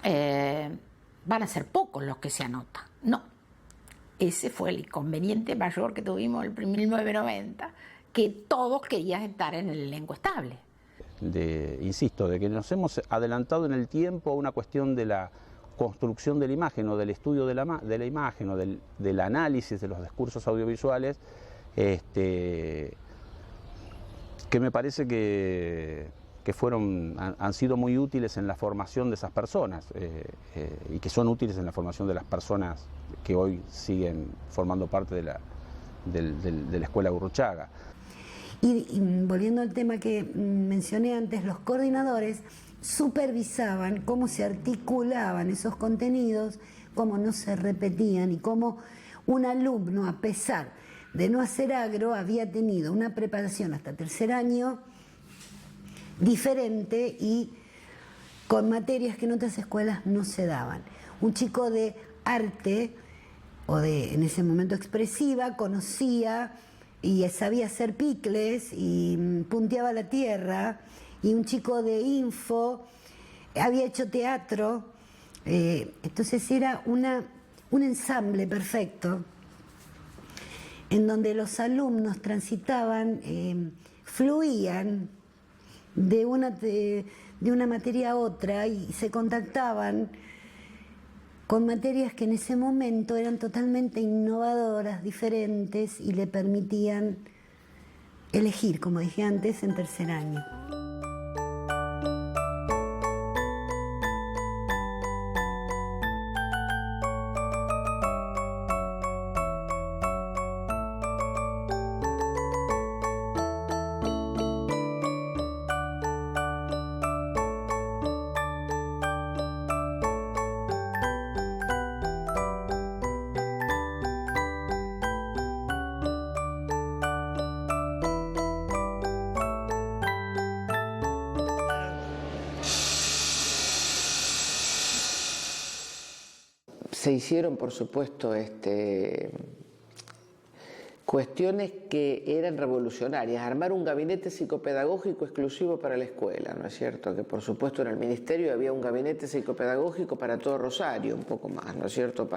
van a ser pocos los que se anotan. No, ese fue el inconveniente mayor que tuvimos en 1990, que todos querían estar en el elenco estable. Insisto, de que nos hemos adelantado en el tiempo a una cuestión de la construcción de la imagen o del estudio de la imagen o del análisis de los discursos audiovisuales, que me parece que han sido muy útiles en la formación de esas personas y que son útiles en la formación de las personas que hoy siguen formando parte de la Escuela Gurruchaga. Y volviendo al tema que mencioné antes, los coordinadores supervisaban cómo se articulaban esos contenidos, cómo no se repetían y cómo un alumno, a pesar de no hacer agro, había tenido una preparación hasta tercer año diferente y con materias que en otras escuelas no se daban. Un chico de arte o en ese momento expresiva conocía y sabía hacer picles y punteaba la tierra, y un chico de info había hecho teatro, entonces era un ensamble perfecto en donde los alumnos transitaban, fluían de una materia a otra y se contactaban con materias que en ese momento eran totalmente innovadoras, diferentes y le permitían elegir, como dije antes, en tercer año. Se hicieron, por supuesto, cuestiones que eran revolucionarias. Armar un gabinete psicopedagógico exclusivo para la escuela, ¿no es cierto? Que por supuesto en el ministerio había un gabinete psicopedagógico para todo Rosario, un poco más, ¿no es cierto?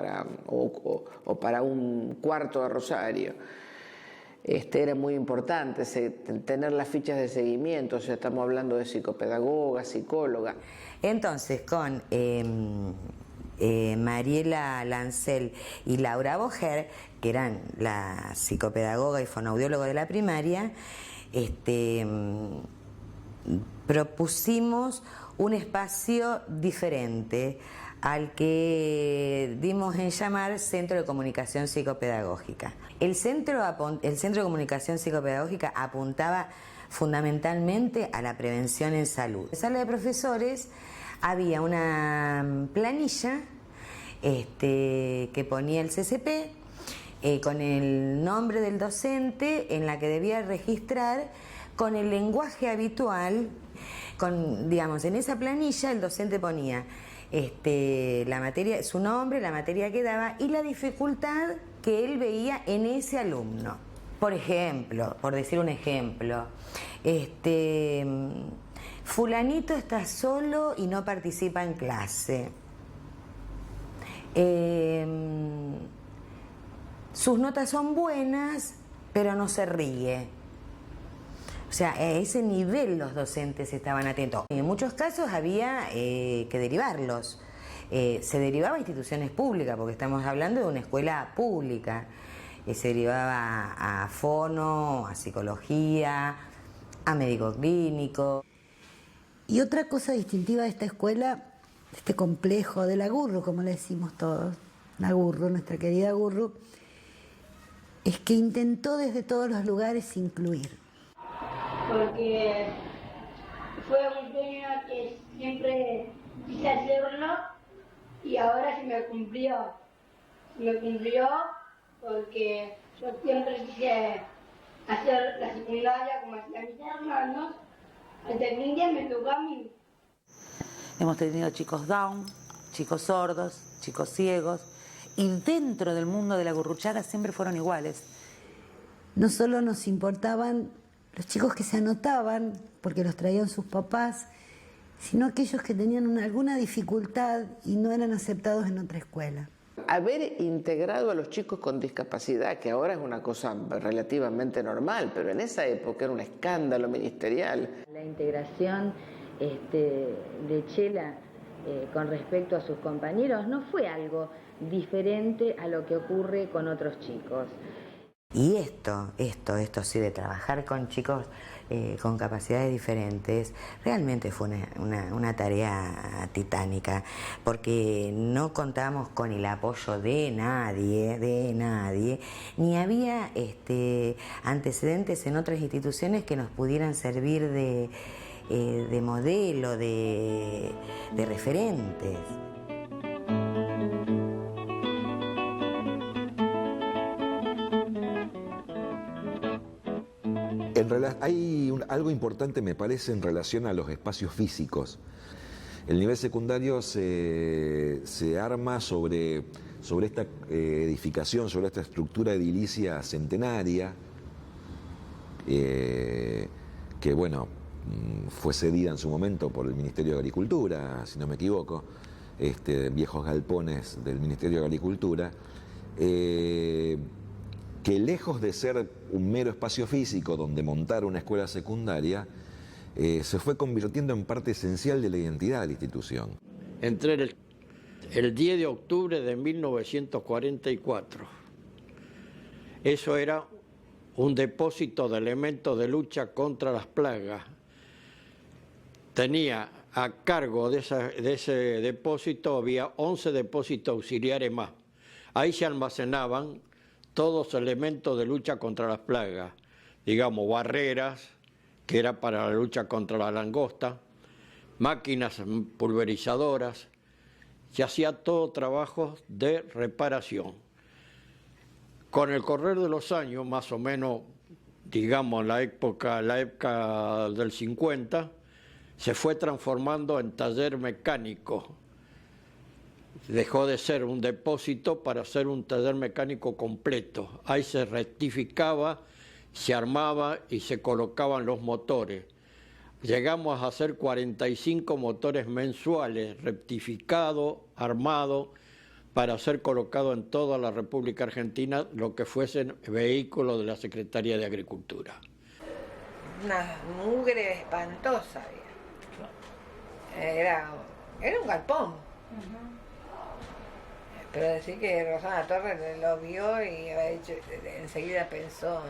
O para un cuarto de Rosario. Era muy importante tener las fichas de seguimiento, o sea, estamos hablando de psicopedagoga, psicóloga. Entonces, con Mariela Lancel y Laura Boger, que eran la psicopedagoga y fonoaudióloga de la primaria, propusimos un espacio diferente al que dimos en llamar Centro de Comunicación Psicopedagógica. El Centro de Comunicación Psicopedagógica apuntaba fundamentalmente a la prevención en salud. En la sala de profesores había una planilla que ponía el CCP con el nombre del docente, en la que debía registrar con el lenguaje habitual, digamos, en esa planilla el docente ponía la materia, su nombre, la materia que daba y la dificultad que él veía en ese alumno. Por ejemplo, por decir un ejemplo, fulanito está solo y no participa en clase. Sus notas son buenas, pero no se ríe. O sea, a ese nivel los docentes estaban atentos. En muchos casos había que derivarlos. Se derivaba a instituciones públicas, porque estamos hablando de una escuela pública. Se derivaba a fono, a psicología, a médico clínico. Y otra cosa distintiva de esta escuela, este complejo de la Gurru, como le decimos todos, la Gurru, nuestra querida Gurru, es que intentó desde todos los lugares incluir. Porque fue un sueño que siempre quise hacerlo y ahora se me cumplió. Se me cumplió porque yo siempre quise hacer la secundaria como hacían mis hermanos. Hasta que un día me tocó a mí. Hemos tenido chicos down, chicos sordos, chicos ciegos, y dentro del mundo de la Gurruchaga siempre fueron iguales. No solo nos importaban los chicos que se anotaban, porque los traían sus papás, sino aquellos que tenían alguna dificultad y no eran aceptados en otra escuela. Haber integrado a los chicos con discapacidad, que ahora es una cosa relativamente normal, pero en esa época era un escándalo ministerial. La integración de Chela con respecto a sus compañeros no fue algo diferente a lo que ocurre con otros chicos. Y esto sí, de trabajar con chicos con capacidades diferentes, realmente fue una tarea titánica, porque no contábamos con el apoyo de nadie, ni había antecedentes en otras instituciones que nos pudieran servir de modelo, de referentes. Hay algo importante, me parece, en relación a los espacios físicos. El nivel secundario se arma sobre esta edificación, sobre esta estructura edilicia centenaria, que bueno, fue cedida en su momento por el Ministerio de Agricultura, si no me equivoco, viejos galpones del Ministerio de Agricultura, que lejos de ser un mero espacio físico donde montar una escuela secundaria, se fue convirtiendo en parte esencial de la identidad de la institución. Entré el 10 de octubre de 1944. Eso era un depósito de elementos de lucha contra las plagas. Tenía a cargo de ese depósito, había 11 depósitos auxiliares más. Ahí se almacenaban todos los elementos de lucha contra las plagas, digamos, barreras, que era para la lucha contra la langosta, máquinas pulverizadoras, se hacía todo trabajo de reparación. Con el correr de los años, más o menos, digamos, la época del 50, se fue transformando en taller mecánico. Dejó de ser un depósito para ser un taller mecánico completo. Ahí se rectificaba, se armaba y se colocaban los motores. Llegamos a hacer 45 motores mensuales, rectificados, armados, para ser colocados en toda la República Argentina, lo que fuesen vehículos de la Secretaría de Agricultura. Una mugre espantosa había. Era un galpón. Pero decir que Rosana Torres lo vio y enseguida pensó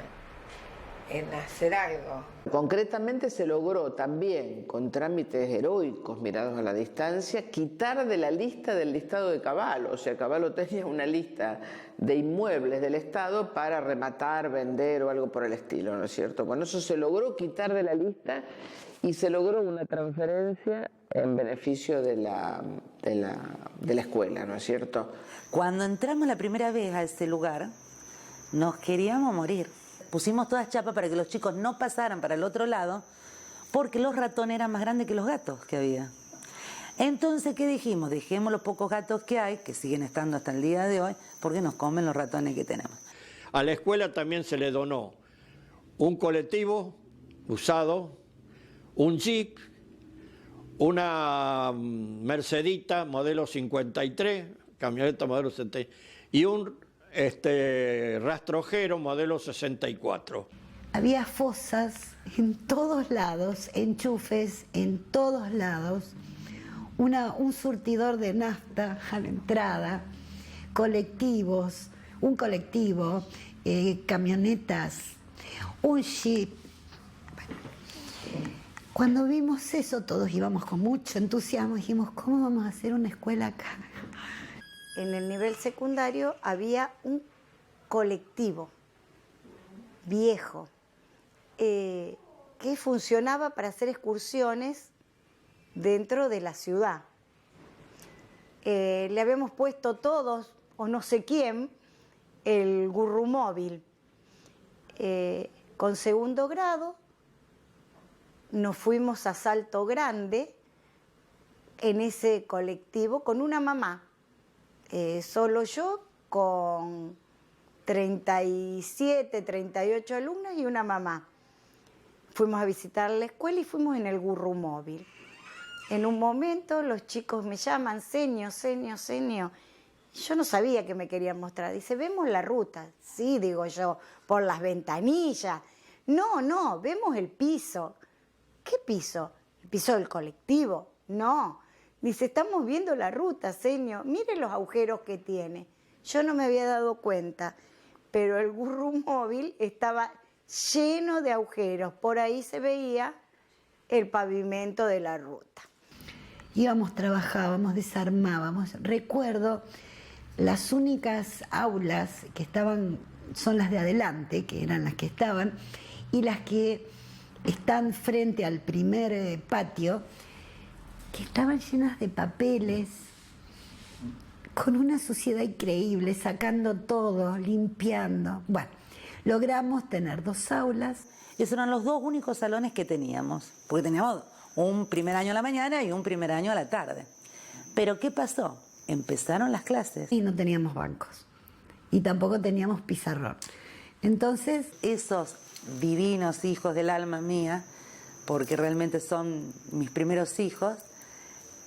en hacer algo. Concretamente se logró también, con trámites heroicos mirados a la distancia, quitar de la lista del listado de Cavallo. O sea, Cavallo tenía una lista de inmuebles del Estado para rematar, vender o algo por el estilo, ¿no es cierto? Bueno, eso se logró quitar de la lista y se logró una transferencia en beneficio de la escuela, ¿no es cierto? Cuando entramos la primera vez a ese lugar, nos queríamos morir. Pusimos todas chapas para que los chicos no pasaran para el otro lado, porque los ratones eran más grandes que los gatos que había. Entonces, ¿qué dijimos? Dejemos los pocos gatos que hay, que siguen estando hasta el día de hoy, porque nos comen los ratones que tenemos. A la escuela también se le donó un colectivo usado, un Jeep, una Mercedita modelo 53, camioneta modelo 73, y un rastrojero modelo 64. Había fosas en todos lados, enchufes en todos lados, un surtidor de nafta a la entrada, colectivos, un colectivo, camionetas, un jeep. Cuando vimos eso, todos íbamos con mucho entusiasmo, dijimos, ¿cómo vamos a hacer una escuela acá? En el nivel secundario había un colectivo viejo que funcionaba para hacer excursiones dentro de la ciudad. Le habíamos puesto todos, o no sé quién, el gurrumóvil. Con segundo grado nos fuimos a Salto Grande en ese colectivo con una mamá. Solo yo con 37, 38 alumnos y una mamá. Fuimos a visitar la escuela y fuimos en el gurrumóvil. En un momento los chicos me llaman, Senio. Yo no sabía qué me querían mostrar. Dice, ¿vemos la ruta? Sí, digo yo, por las ventanillas. No, vemos el piso. ¿Qué piso? ¿El piso del colectivo? No. Dice, estamos viendo la ruta, Senio. Mire los agujeros que tiene. Yo no me había dado cuenta, pero el gurrumóvil estaba lleno de agujeros. Por ahí se veía el pavimento de la ruta. Íbamos, trabajábamos, desarmábamos. Recuerdo las únicas aulas que estaban, son las de adelante, que eran las que estaban, y las que están frente al primer patio, que estaban llenas de papeles, con una suciedad increíble, sacando todo, limpiando. Bueno, logramos tener 2 aulas. Esos eran los 2 únicos salones que teníamos, porque teníamos un primer año a la mañana y un primer año a la tarde. Pero ¿qué pasó? Empezaron las clases. Y no teníamos bancos, y tampoco teníamos pizarrón. Entonces, esos divinos hijos del alma mía porque realmente son mis primeros hijos,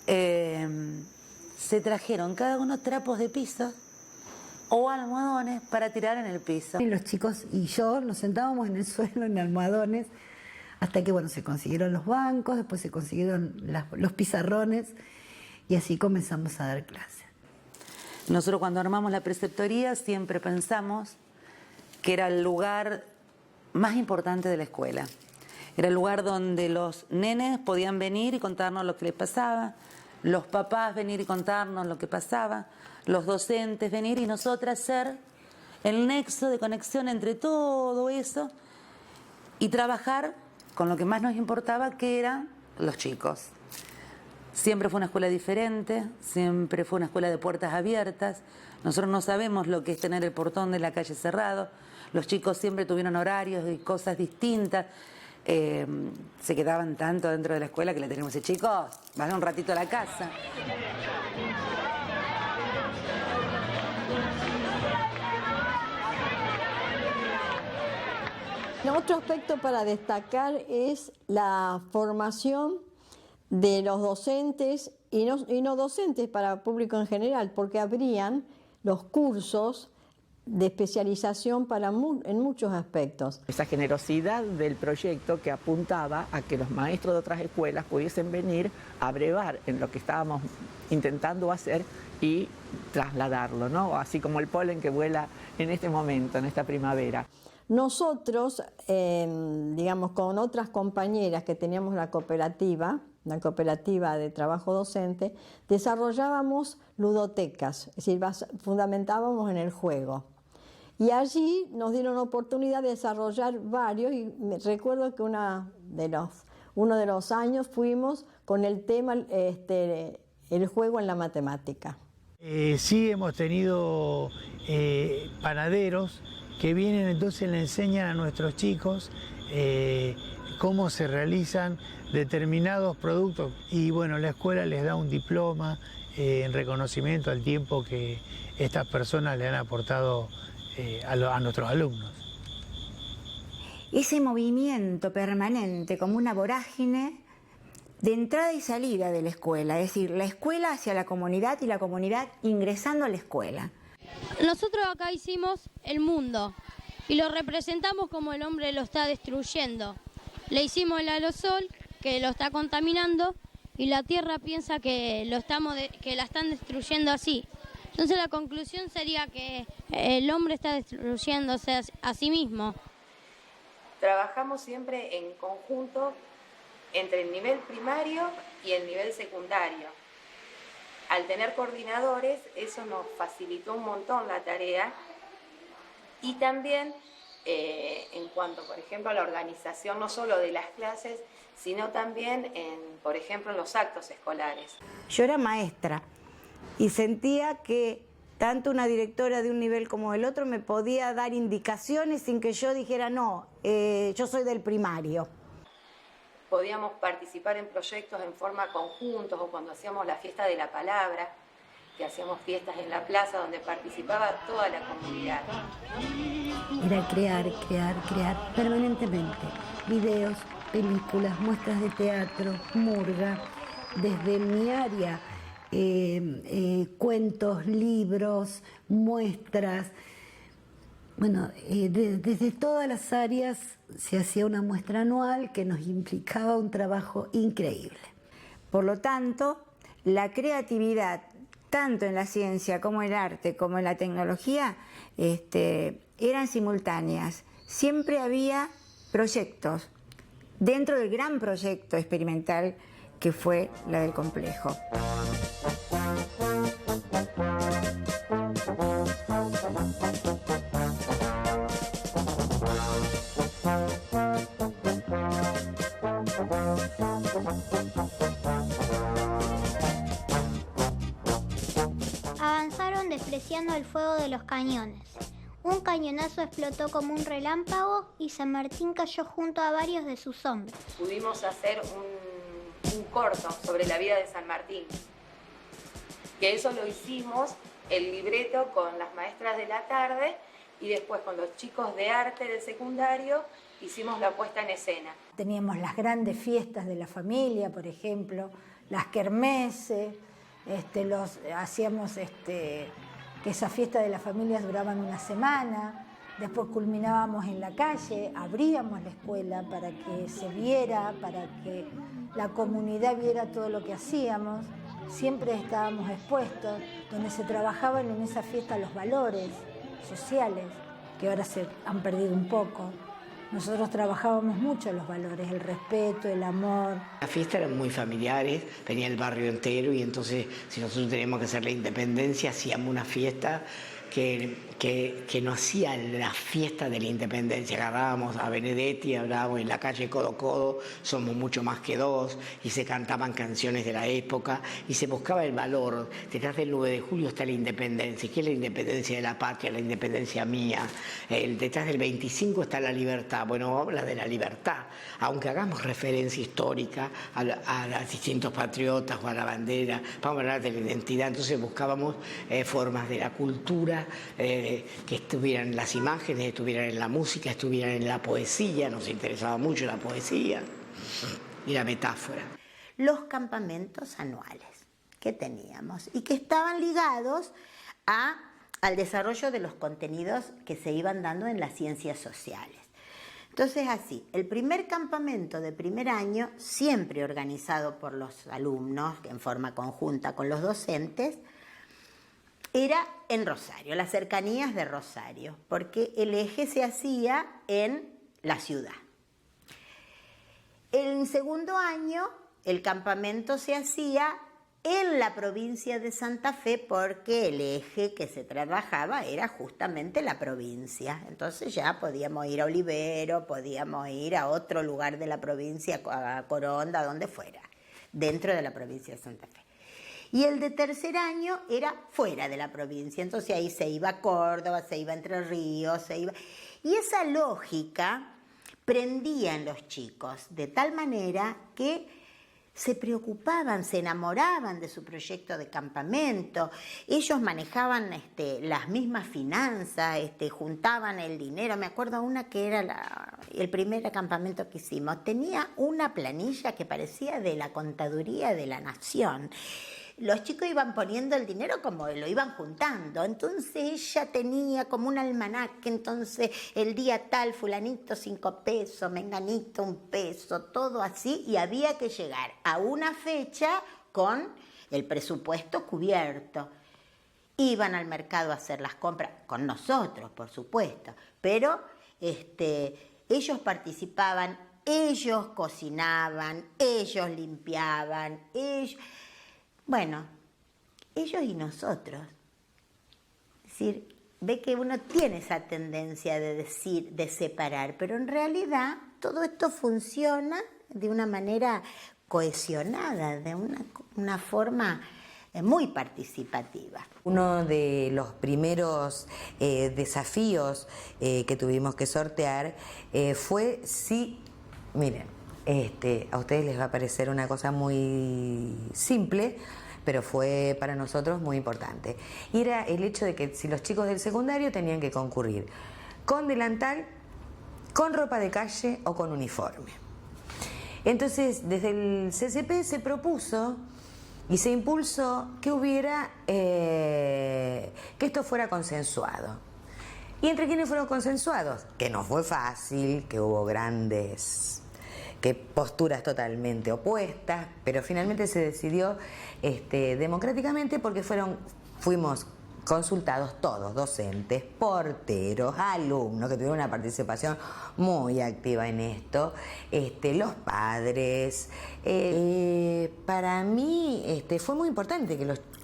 se trajeron cada uno trapos de piso o almohadones para tirar en el piso. Y los chicos y yo nos sentábamos en el suelo, en almohadones, hasta que se consiguieron los bancos, después se consiguieron los pizarrones y así comenzamos a dar clases. Nosotros cuando armamos la preceptoría siempre pensamos que era el lugar más importante de la escuela. Era el lugar donde los nenes podían venir y contarnos lo que les pasaba, los papás venir y contarnos lo que pasaba, los docentes venir y nosotras ser el nexo de conexión entre todo eso y trabajar con lo que más nos importaba, que eran los chicos. Siempre fue una escuela diferente, siempre fue una escuela de puertas abiertas. Nosotros no sabemos lo que es tener el portón de la calle cerrado. Los chicos siempre tuvieron horarios y cosas distintas. Se quedaban tanto dentro de la escuela que le teníamos que decir, chicos, vayan un ratito a la casa. Otro aspecto para destacar es la formación de los docentes y no docentes para público en general, porque habrían los cursos de especialización en muchos aspectos. Esa generosidad del proyecto que apuntaba a que los maestros de otras escuelas pudiesen venir a brevar en lo que estábamos intentando hacer y trasladarlo, ¿no? Así como el polen que vuela en este momento, en esta primavera. Nosotros, con otras compañeras que teníamos la cooperativa de trabajo docente, desarrollábamos ludotecas, es decir, fundamentábamos en el juego. Y allí nos dieron la oportunidad de desarrollar varios, y recuerdo que uno de los años fuimos con el tema el juego en la matemática. Sí hemos tenido panaderos que vienen, entonces le enseñan a nuestros chicos cómo se realizan determinados productos y la escuela les da un diploma en reconocimiento al tiempo que estas personas le han aportado a nuestros alumnos. Ese movimiento permanente como una vorágine de entrada y salida de la escuela, es decir, la escuela hacia la comunidad y la comunidad ingresando a la escuela. Nosotros acá hicimos el mundo y lo representamos como el hombre lo está destruyendo. Le hicimos el aerosol que lo está contaminando y la Tierra piensa que la están destruyendo así. Entonces la conclusión sería que el hombre está destruyéndose a sí mismo. Trabajamos siempre en conjunto entre el nivel primario y el nivel secundario. Al tener coordinadores, eso nos facilitó un montón la tarea y también en cuanto, por ejemplo, a la organización no solo de las clases, sino también por ejemplo, en los actos escolares. Yo era maestra y sentía que tanto una directora de un nivel como el otro me podía dar indicaciones sin que yo dijera, no, yo soy del primario. Podíamos participar en proyectos en forma conjuntos o cuando hacíamos la fiesta de la palabra, que hacíamos fiestas en la plaza donde participaba toda la comunidad. Era crear permanentemente videos, películas, muestras de teatro, murga, desde mi área, cuentos, libros, muestras. Desde todas las áreas se hacía una muestra anual que nos implicaba un trabajo increíble. Por lo tanto, la creatividad, tanto en la ciencia como en el arte, como en la tecnología, eran simultáneas. Siempre había proyectos dentro del gran proyecto experimental que fue la del complejo. Avanzaron despreciando el fuego de los cañones. Un cañonazo explotó como un relámpago y San Martín cayó junto a varios de sus hombres. Pudimos hacer un corto sobre la vida de San Martín, que eso lo hicimos, el libreto con las maestras de la tarde, y después con los chicos de arte del secundario hicimos la puesta en escena. Teníamos las grandes fiestas de la familia, por ejemplo, las kermeses, hacíamos que esas fiestas de las familias duraban una semana, después culminábamos en la calle, abríamos la escuela para que se viera, para que la comunidad viera todo lo que hacíamos, siempre estábamos expuestos, donde se trabajaban en esa fiesta los valores sociales, que ahora se han perdido un poco. Nosotros trabajábamos mucho los valores, el respeto, el amor. Las fiestas eran muy familiares, venía el barrio entero y entonces si nosotros teníamos que hacer la independencia hacíamos una fiesta que no hacía la fiesta de la independencia. Agarrábamos a Benedetti, hablábamos en la calle codo a codo, somos mucho más que dos, y se cantaban canciones de la época y se buscaba el valor. Detrás del 9 de julio está la independencia. ¿Qué es la independencia de la patria? La independencia mía. Detrás del 25 está la libertad. Bueno, habla de la libertad, aunque hagamos referencia histórica a los distintos patriotas o a la bandera, vamos a hablar de la identidad. Entonces buscábamos formas de la cultura, que estuvieran en las imágenes, estuvieran en la música, estuvieran en la poesía. Nos interesaba mucho la poesía y la metáfora. Los campamentos anuales que teníamos y que estaban ligados al desarrollo de los contenidos que se iban dando en las ciencias sociales. Entonces así, el primer campamento de primer año, siempre organizado por los alumnos en forma conjunta con los docentes, era en Rosario, las cercanías de Rosario, porque el eje se hacía en la ciudad. En segundo año, el campamento se hacía en la provincia de Santa Fe, porque el eje que se trabajaba era justamente la provincia. Entonces ya podíamos ir a Olivero, podíamos ir a otro lugar de la provincia, a Coronda, donde fuera, dentro de la provincia de Santa Fe. Y el de tercer año era fuera de la provincia, entonces ahí se iba a Córdoba, se iba a Entre Ríos, se iba... Y esa lógica prendía en los chicos, de tal manera que se preocupaban, se enamoraban de su proyecto de campamento, ellos manejaban las mismas finanzas, juntaban el dinero. Me acuerdo una que era el primer campamento que hicimos, tenía una planilla que parecía de la contaduría de la nación. Los chicos iban poniendo el dinero como lo iban juntando, entonces ella tenía como un almanaque, entonces el día tal, fulanito 5 pesos, menganito 1 peso, todo así, y había que llegar a una fecha con el presupuesto cubierto. Iban al mercado a hacer las compras, con nosotros, por supuesto, pero ellos participaban, ellos cocinaban, ellos limpiaban, Bueno, ellos y nosotros. Es decir, ve que uno tiene esa tendencia de separar, pero en realidad todo esto funciona de una manera cohesionada, de una forma muy participativa. Uno de los primeros desafíos que tuvimos que sortear fue miren, a ustedes les va a parecer una cosa muy simple, pero fue para nosotros muy importante. Y era el hecho de que si los chicos del secundario tenían que concurrir con delantal, con ropa de calle o con uniforme. Entonces, desde el CCP se propuso y se impulsó que que esto fuera consensuado. ¿Y entre quiénes fueron consensuados? Que no fue fácil, que hubo posturas totalmente opuestas, pero finalmente se decidió democráticamente, porque fuimos consultados todos, docentes, porteros, alumnos, que tuvieron una participación muy activa en esto, los padres. Para mí fue muy importante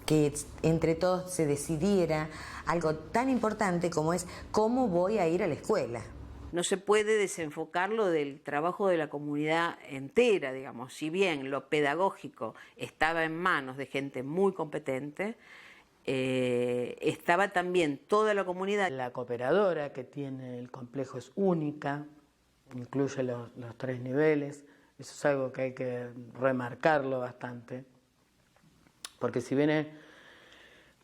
que entre todos se decidiera algo tan importante como es cómo voy a ir a la escuela. No se puede desenfocarlo del trabajo de la comunidad entera, digamos. Si bien lo pedagógico estaba en manos de gente muy competente, estaba también toda la comunidad. La cooperadora que tiene el complejo es única, incluye los 3 niveles. Eso es algo que hay que remarcarlo bastante, porque si bien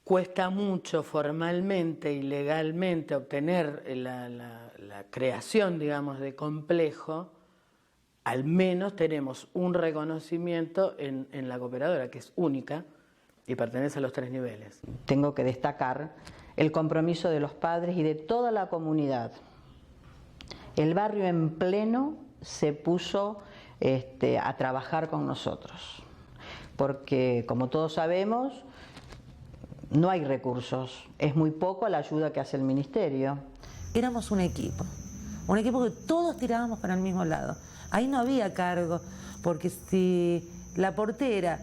cuesta mucho formalmente y legalmente obtener la creación, digamos, de complejo, al menos tenemos un reconocimiento en la cooperadora, que es única y pertenece a los 3 niveles. Tengo que destacar el compromiso de los padres y de toda la comunidad. El barrio en pleno se puso a trabajar con nosotros, porque como todos sabemos, no hay recursos, es muy poco la ayuda que hace el ministerio. Éramos un equipo que todos tirábamos para el mismo lado. Ahí no había cargo, porque si la portera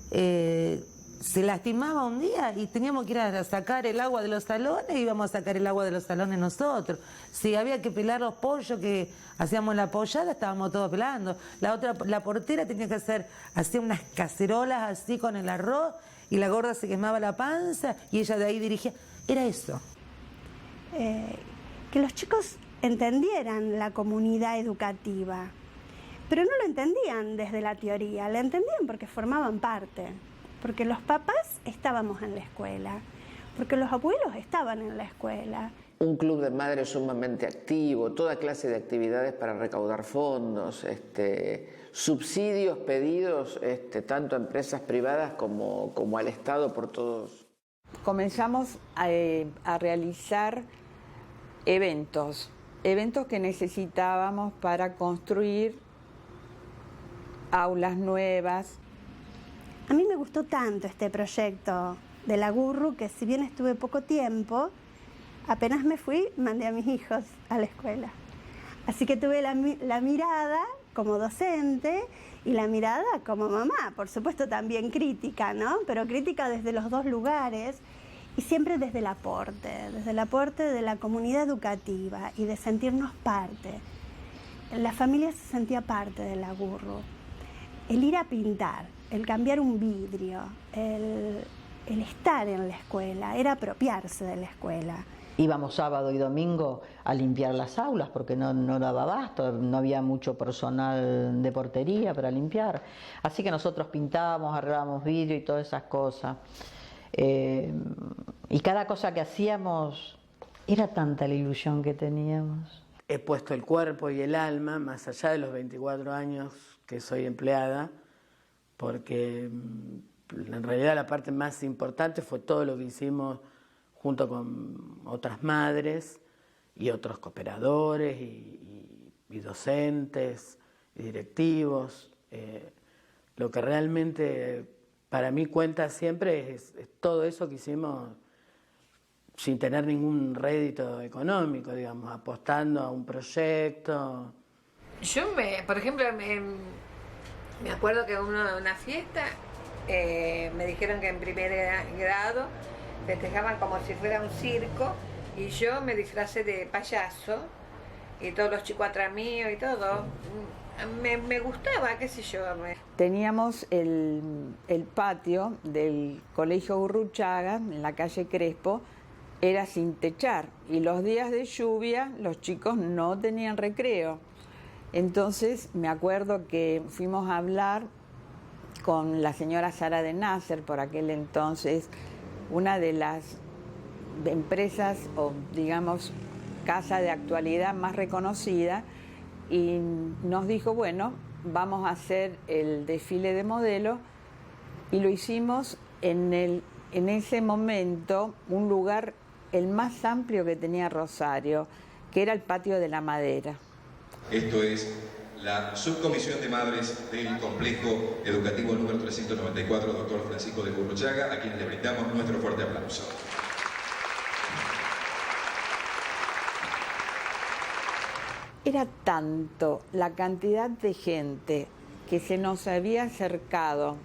se lastimaba un día y teníamos que ir a sacar el agua de los salones, íbamos a sacar el agua de los salones nosotros. Si había que pelar los pollos que hacíamos la pollada, estábamos todos pelando. La portera tenía que hacía unas cacerolas así con el arroz, y la gorda se quemaba la panza y ella de ahí dirigía. Era eso. Que los chicos entendieran la comunidad educativa, pero no lo entendían desde la teoría, lo entendían porque formaban parte, porque los papás estábamos en la escuela, porque los abuelos estaban en la escuela. Un club de madres sumamente activo, toda clase de actividades para recaudar fondos, subsidios pedidos tanto a empresas privadas como al Estado por todos. Comenzamos a realizar eventos que necesitábamos para construir aulas nuevas. A mí me gustó tanto este proyecto de la GURRU que, si bien estuve poco tiempo, apenas me fui, mandé a mis hijos a la escuela. Así que tuve la mirada como docente y la mirada como mamá, por supuesto también crítica, ¿no? Pero crítica desde los 2 lugares y siempre desde el aporte de la comunidad educativa y de sentirnos parte. La familia se sentía parte de la GURRU. El ir a pintar, el cambiar un vidrio, el estar en la escuela, era apropiarse de la escuela. Íbamos sábado y domingo a limpiar las aulas porque no daba abasto, no había mucho personal de portería para limpiar. Así que nosotros pintábamos, arreglábamos vidrio y todas esas cosas. Y cada cosa que hacíamos, era tanta la ilusión que teníamos. He puesto el cuerpo y el alma, más allá de los 24 años que soy empleada, porque en realidad la parte más importante fue todo lo que hicimos junto con otras madres y otros cooperadores y docentes y directivos. Lo que realmente para mí cuenta siempre es todo eso que hicimos sin tener ningún rédito económico, digamos, apostando a un proyecto. Yo, por ejemplo, me acuerdo que una fiesta me dijeron que en primer grado festejaban como si fuera un circo y yo me disfracé de payaso y todos los chicos atrás mío y todo. Me gustaba, qué sé yo. Teníamos el patio del Colegio Gurruchaga en la calle Crespo, era sin techar y los días de lluvia los chicos no tenían recreo. Entonces me acuerdo que fuimos a hablar con la señora Sara de Nasser, por aquel entonces una de las empresas o digamos casa de actualidad más reconocida, y nos dijo, bueno, vamos a hacer el desfile de modelo, y lo hicimos en ese momento un lugar el más amplio que tenía Rosario, que era el Patio de la Madera. Esto es la Subcomisión de Madres del Complejo Educativo número 394, doctor Francisco de Gurruchaga, a quien le brindamos nuestro fuerte aplauso. Era tanto la cantidad de gente que se nos había acercado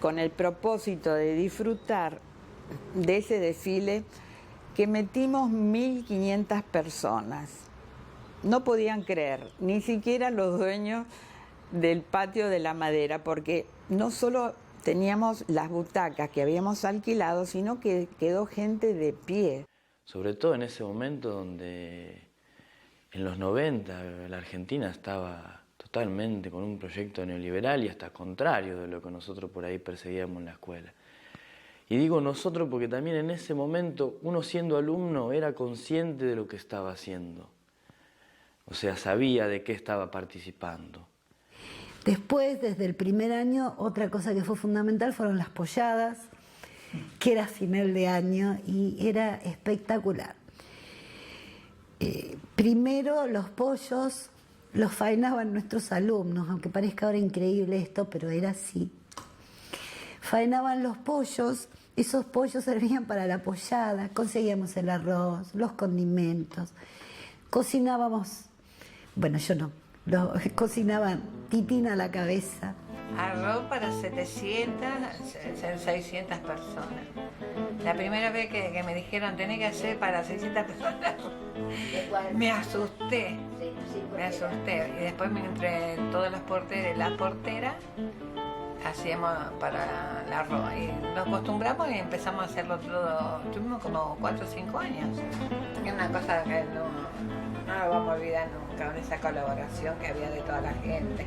con el propósito de disfrutar de ese desfile, que metimos 1.500 personas. No podían creer, ni siquiera los dueños del Patio de la Madera, porque no solo teníamos las butacas que habíamos alquilado, sino que quedó gente de pie. Sobre todo en ese momento donde en los 90 la Argentina estaba totalmente con un proyecto neoliberal y hasta contrario de lo que nosotros por ahí perseguíamos en la escuela. Y digo nosotros porque también en ese momento, uno siendo alumno era consciente de lo que estaba haciendo. O sea, sabía de qué estaba participando. Después, desde el primer año, otra cosa que fue fundamental fueron las polladas, que era final de año y era espectacular. Primero los pollos los faenaban nuestros alumnos, aunque parezca ahora increíble esto, pero era así. Faenaban los pollos, esos pollos servían para la pollada, conseguíamos el arroz, los condimentos, cocinábamos, bueno, yo no, cocinaban titina a la cabeza. Arroz para 700, 600 personas. La primera vez que me dijeron tenés que hacer para 600 personas, me asusté. Me asusté. Y después entre todas las porteras hacíamos para el arroz. Y nos acostumbramos y empezamos a hacerlo todo. Tuvimos como 4 o 5 años. Es una cosa que no lo vamos a olvidar nunca, con esa colaboración que había de toda la gente.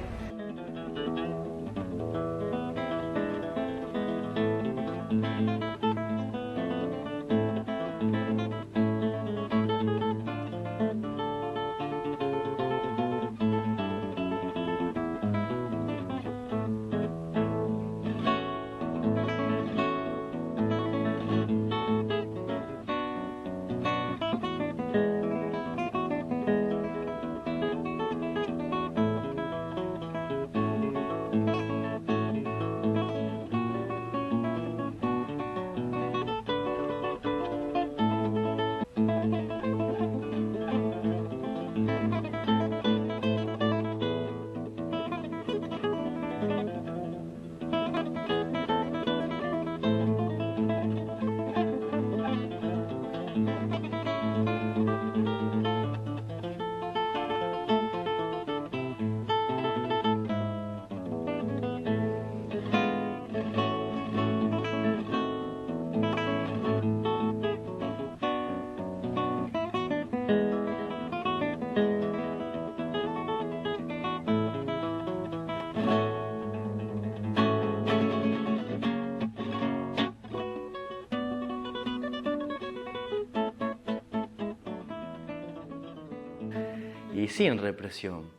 Y sin represión.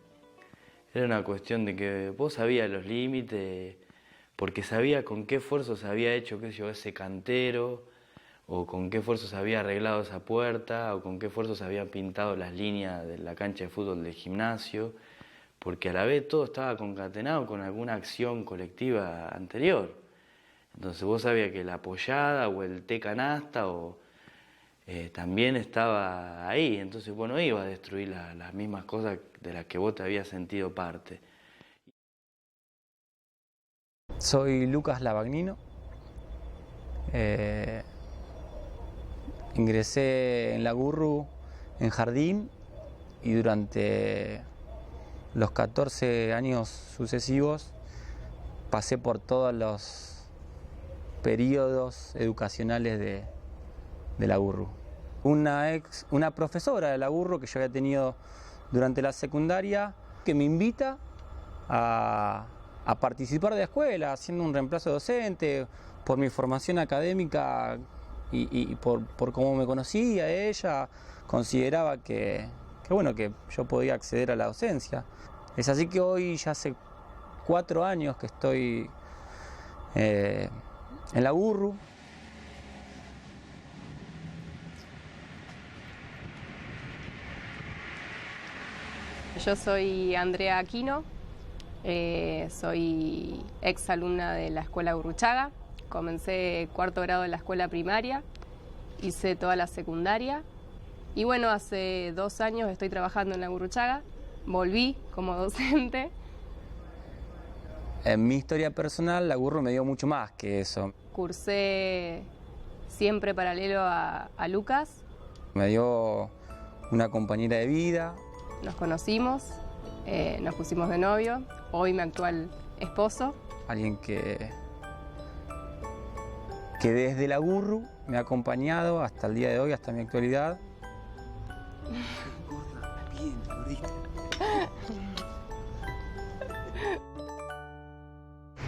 Era una cuestión de que vos sabías los límites, porque sabías con qué esfuerzo se había hecho, qué sé yo, ese cantero, o con qué esfuerzo se había arreglado esa puerta, o con qué esfuerzo se habían pintado las líneas de la cancha de fútbol del gimnasio, porque a la vez todo estaba concatenado con alguna acción colectiva anterior. Entonces vos sabías que la pollada o el té canasta también estaba ahí, entonces vos no ibas a destruir las mismas cosas de las que vos te habías sentido parte. Soy Lucas Lavagnino, ingresé en la GURRU en jardín y durante los 14 años sucesivos pasé por todos los periodos educacionales de la GURRU. Una profesora de la GURRU que yo había tenido durante la secundaria que me invita a participar de la escuela, haciendo un reemplazo docente, por mi formación académica y por cómo me conocía ella, consideraba que yo podía acceder a la docencia. Es así que hoy ya hace 4 años que estoy en la GURRU. Yo soy Andrea Aquino, soy ex alumna de la Escuela Gurruchaga, comencé 4º grado en la escuela primaria, hice toda la secundaria y bueno, hace 2 años estoy trabajando en la Gurruchaga, volví como docente. En mi historia personal, la GURRU me dio mucho más que eso. Cursé siempre paralelo a Lucas. Me dio una compañera de vida. Nos conocimos, nos pusimos de novio, hoy mi actual esposo. Alguien que desde la GURRU me ha acompañado hasta el día de hoy, hasta mi actualidad.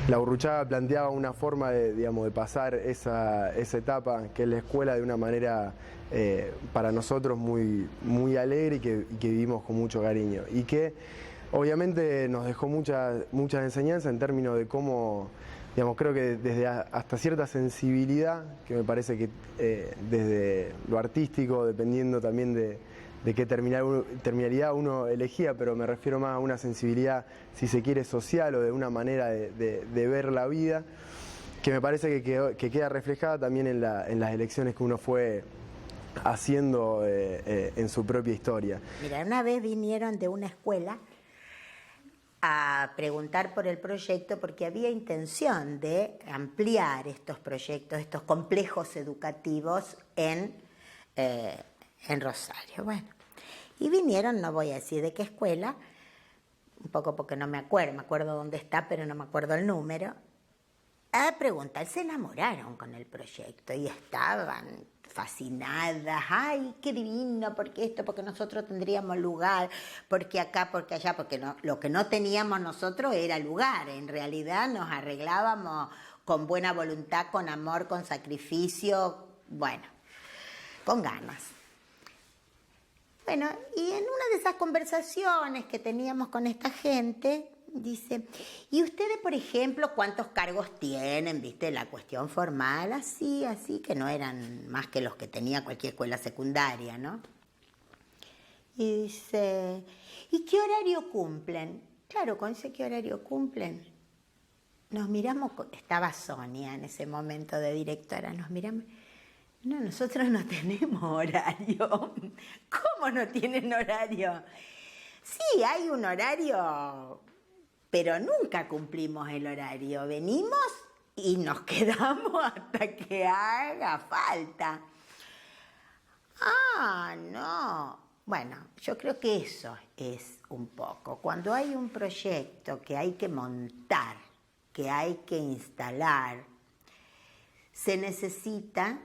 La Gurruchaga planteaba una forma de pasar esa etapa, que es la escuela, de una manera para nosotros muy alegre y que vivimos con mucho cariño. Y que obviamente nos dejó muchas enseñanzas en términos de cómo, creo que desde hasta cierta sensibilidad, que me parece que desde lo artístico, dependiendo también de qué terminalidad uno elegía, pero me refiero más a una sensibilidad, si se quiere, social, o de una manera de ver la vida, que me parece que queda reflejada también en las elecciones que uno fue haciendo en su propia historia. Mira, una vez vinieron de una escuela a preguntar por el proyecto porque había intención de ampliar estos proyectos, estos complejos educativos en Rosario. Bueno, y vinieron, no voy a decir de qué escuela, un poco porque no me acuerdo dónde está, pero no me acuerdo el número, a preguntar. Se enamoraron con el proyecto y estaban fascinadas. ¡Ay, qué divino! Porque esto, porque nosotros tendríamos lugar, porque acá, porque allá, porque no, lo que no teníamos nosotros era lugar. En realidad nos arreglábamos con buena voluntad, con amor, con sacrificio, bueno, con ganas. Bueno, y en una de esas conversaciones que teníamos con esta gente, dice, ¿y ustedes, por ejemplo, cuántos cargos tienen? ¿Viste? La cuestión formal, así, que no eran más que los que tenía cualquier escuela secundaria, ¿no? Y dice, ¿y qué horario cumplen? Claro, con ese qué horario cumplen, nos miramos, estaba Sonia en ese momento de directora, nos miramos. No, nosotros no tenemos horario. ¿Cómo no tienen horario? Sí, hay un horario, pero nunca cumplimos el horario. Venimos y nos quedamos hasta que haga falta. Ah, no. Bueno, yo creo que eso es un poco. Cuando hay un proyecto que hay que montar, que hay que instalar, se necesita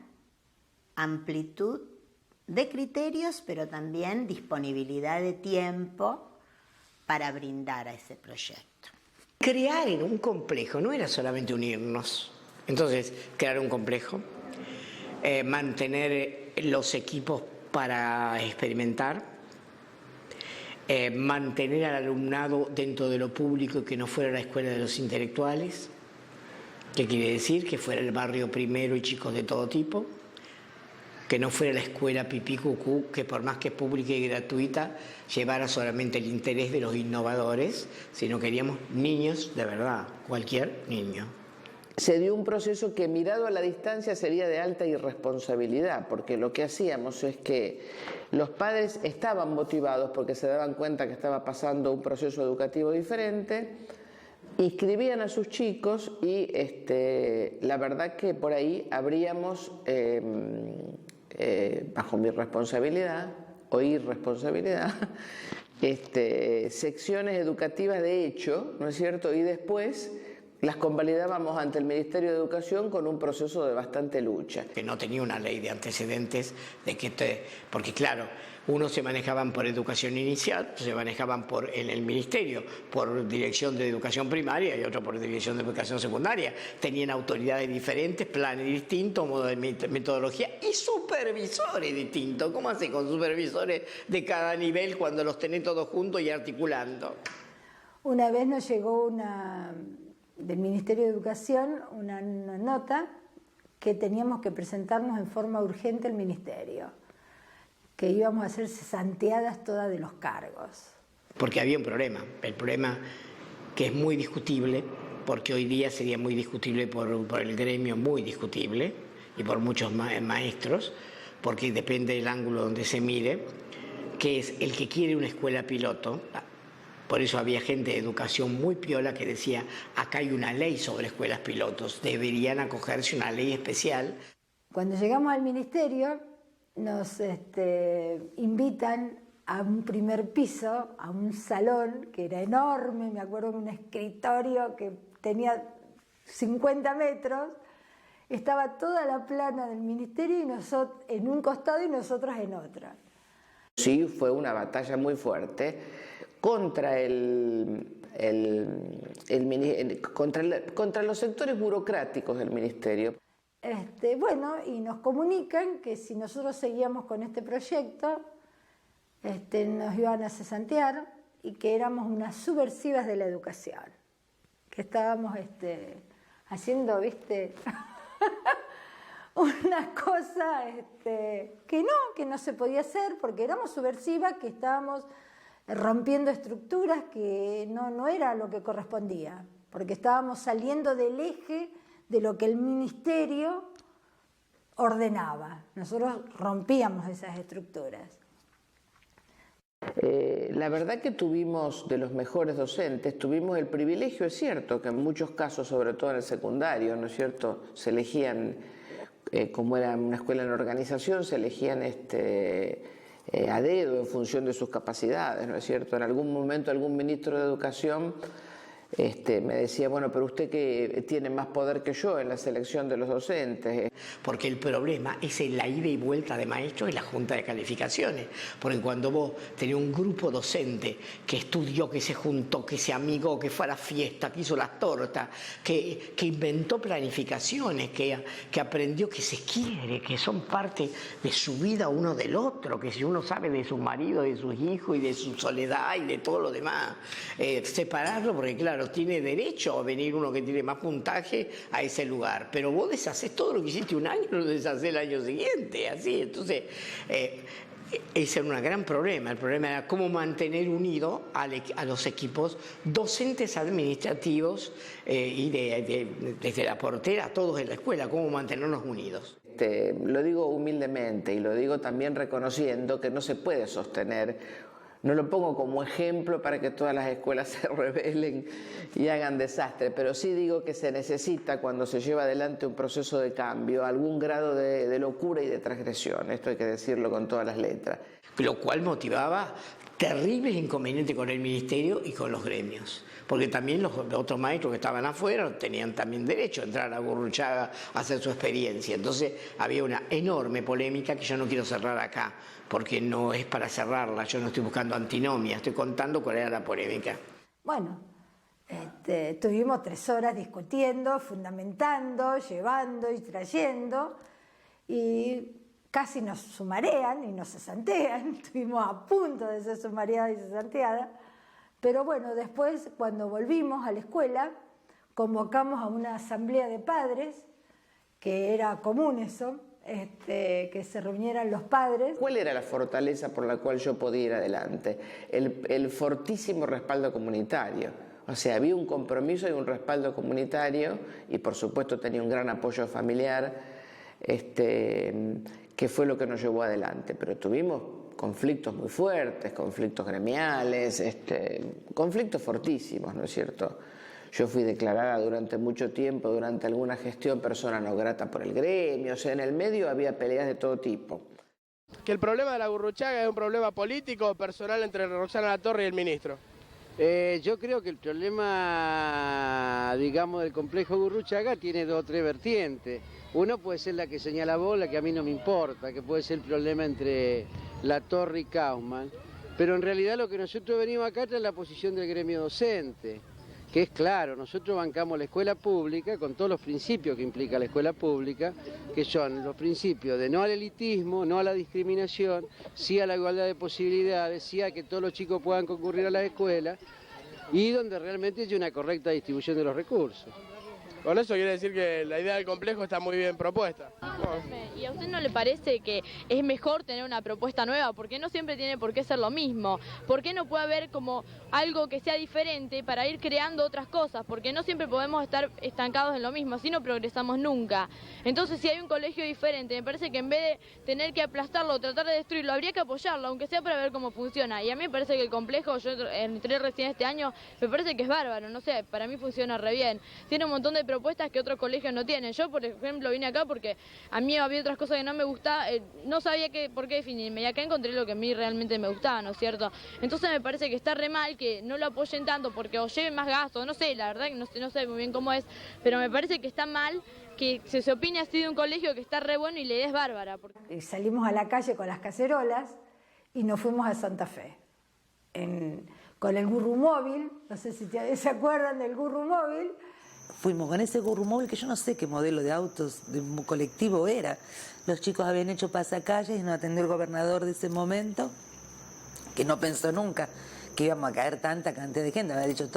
amplitud de criterios, pero también disponibilidad de tiempo para brindar a ese proyecto. Crear en un complejo no era solamente unirnos. Entonces, crear un complejo, mantener los equipos para experimentar, mantener al alumnado dentro de lo público y que no fuera la escuela de los intelectuales, que quiere decir que fuera el barrio primero y chicos de todo tipo, que no fuera la escuela pipí cucú, que por más que es pública y gratuita, llevara solamente el interés de los innovadores, sino queríamos niños de verdad, cualquier niño. Se dio un proceso que, mirado a la distancia, sería de alta irresponsabilidad, porque lo que hacíamos es que los padres estaban motivados porque se daban cuenta que estaba pasando un proceso educativo diferente, inscribían a sus chicos y la verdad que por ahí habríamos, bajo mi responsabilidad o irresponsabilidad, secciones educativas de hecho, ¿no es cierto? Y después las convalidábamos ante el Ministerio de Educación con un proceso de bastante lucha. Que no tenía una ley de antecedentes, porque claro, unos se manejaban por educación inicial, se manejaban en el Ministerio, por Dirección de Educación Primaria y otros por Dirección de Educación Secundaria. Tenían autoridades diferentes, planes distintos, modo de metodología y supervisores distintos. ¿Cómo hace con supervisores de cada nivel cuando los tenés todos juntos y articulando? Una vez nos llegó del Ministerio de Educación una nota que teníamos que presentarnos en forma urgente al Ministerio, que íbamos a hacer cesanteadas todas de los cargos. Porque había un problema, el problema que es muy discutible, porque hoy día sería muy discutible por el gremio, muy discutible, y por muchos maestros, porque depende del ángulo donde se mire, que es el que quiere una escuela piloto. Por eso había gente de educación muy piola que decía, acá hay una ley sobre escuelas pilotos, deberían acogerse una ley especial. Cuando llegamos al ministerio, nos invitan a un primer piso, a un salón que era enorme, me acuerdo de un escritorio que tenía 50 metros, estaba toda la plana del ministerio y nosotros en un costado y nosotros en otra. Sí, fue una batalla muy fuerte contra el contra los sectores burocráticos del ministerio. Bueno, y nos comunican que si nosotros seguíamos con este proyecto, nos iban a cesantear y que éramos unas subversivas de la educación, que estábamos haciendo, ¿viste? Una cosa que no se podía hacer porque éramos subversivas, que estábamos rompiendo estructuras que no era lo que correspondía, porque estábamos saliendo del eje de lo que el ministerio ordenaba. Nosotros rompíamos esas estructuras. La verdad que tuvimos de los mejores docentes, tuvimos el privilegio, es cierto, que en muchos casos, sobre todo en el secundario, ¿no es cierto?, se elegían, como era una escuela en organización, se elegían a dedo en función de sus capacidades, ¿no es cierto? En algún momento algún ministro de Educación me decía, bueno, pero usted que tiene más poder que yo en la selección de los docentes. Porque el problema es la ida y vuelta de maestros y la junta de calificaciones. Porque cuando vos tenés un grupo docente que estudió, que se juntó, que se amigó, que fue a la fiesta, que hizo las tortas, que inventó planificaciones, que aprendió que se quiere, que son parte de su vida uno del otro, que si uno sabe de su marido, de sus hijos y de su soledad y de todo lo demás, separarlo, porque claro, tiene derecho a venir uno que tiene más puntaje a ese lugar, pero vos deshaces todo lo que hiciste un año, lo deshaces el año siguiente, así. Entonces, ese era un gran problema. El problema era cómo mantener unido a los equipos docentes, administrativos y desde la portera a todos en la escuela, cómo mantenernos unidos. Lo digo humildemente y lo digo también reconociendo que no se puede sostener. No lo pongo como ejemplo para que todas las escuelas se rebelen y hagan desastre, pero sí digo que se necesita, cuando se lleva adelante un proceso de cambio, algún grado de locura y de transgresión. Esto hay que decirlo con todas las letras. Lo cual motivaba terribles inconvenientes con el ministerio y con los gremios. Porque también los otros maestros que estaban afuera tenían también derecho a entrar a Gurruchaga a hacer su experiencia. Entonces había una enorme polémica que yo no quiero cerrar acá, porque no es para cerrarla, yo no estoy buscando antinomia, estoy contando cuál era la polémica. Bueno, estuvimos 3 horas discutiendo, fundamentando, llevando y trayendo, y casi nos sumarean y nos cesantean, estuvimos a punto de ser sumariadas y cesanteadas, pero bueno, después cuando volvimos a la escuela, convocamos a una asamblea de padres, que era común eso, que se reunieran los padres. ¿Cuál era la fortaleza por la cual yo podía ir adelante? El fortísimo respaldo comunitario. O sea, había un compromiso y un respaldo comunitario y por supuesto tenía un gran apoyo familiar, que fue lo que nos llevó adelante. Pero tuvimos conflictos muy fuertes, conflictos gremiales, conflictos fortísimos, ¿no es cierto? Yo fui declarada durante mucho tiempo, durante alguna gestión, persona no grata por el gremio, o sea, en el medio había peleas de todo tipo. Que el problema de la Gurruchaga es un problema político o personal entre Roxana Latorre y el ministro. Yo creo que el problema, digamos, del complejo Gurruchaga tiene 2 o 3 vertientes. Uno puede ser la que señala vos, la que a mí no me importa, que puede ser el problema entre Latorre y Kaufmann. Pero en realidad lo que nosotros venimos acá es la posición del gremio docente. Que es claro, nosotros bancamos la escuela pública con todos los principios que implica la escuela pública, que son los principios de no al elitismo, no a la discriminación, sí a la igualdad de posibilidades, sí a que todos los chicos puedan concurrir a la escuela y donde realmente haya una correcta distribución de los recursos. Con eso quiere decir que la idea del complejo está muy bien propuesta. ¿Y a usted no le parece que es mejor tener una propuesta nueva? Porque no siempre tiene por qué ser lo mismo. ¿Por qué no puede haber como algo que sea diferente para ir creando otras cosas? Porque no siempre podemos estar estancados en lo mismo, así no progresamos nunca. Entonces, si hay un colegio diferente, me parece que en vez de tener que aplastarlo o tratar de destruirlo, habría que apoyarlo, aunque sea para ver cómo funciona. Y a mí me parece que el complejo, yo entré recién este año, me parece que es bárbaro, no sé, para mí funciona re bien. Tiene un montón de propuestas que otros colegios no tienen. Yo, por ejemplo, vine acá porque a mí había otras cosas que no me gustaban, no sabía por qué definirme, y acá encontré lo que a mí realmente me gustaba, ¿no es cierto? Entonces me parece que está re mal que no lo apoyen tanto porque o lleven más gastos, no sé, la verdad que no sé muy bien cómo es, pero me parece que está mal que se opine así de un colegio que está re bueno y la idea es bárbara. Salimos a la calle con las cacerolas y nos fuimos a Santa Fe. con el Gurru Móvil, no sé si se acuerdan del Gurru Móvil. Fuimos con ese Gurru Móvil, que yo no sé qué modelo de autos, de un colectivo era. Los chicos habían hecho pasacalles y nos atendió el gobernador de ese momento, que no pensó nunca que íbamos a caer tanta cantidad de gente. Había dicho,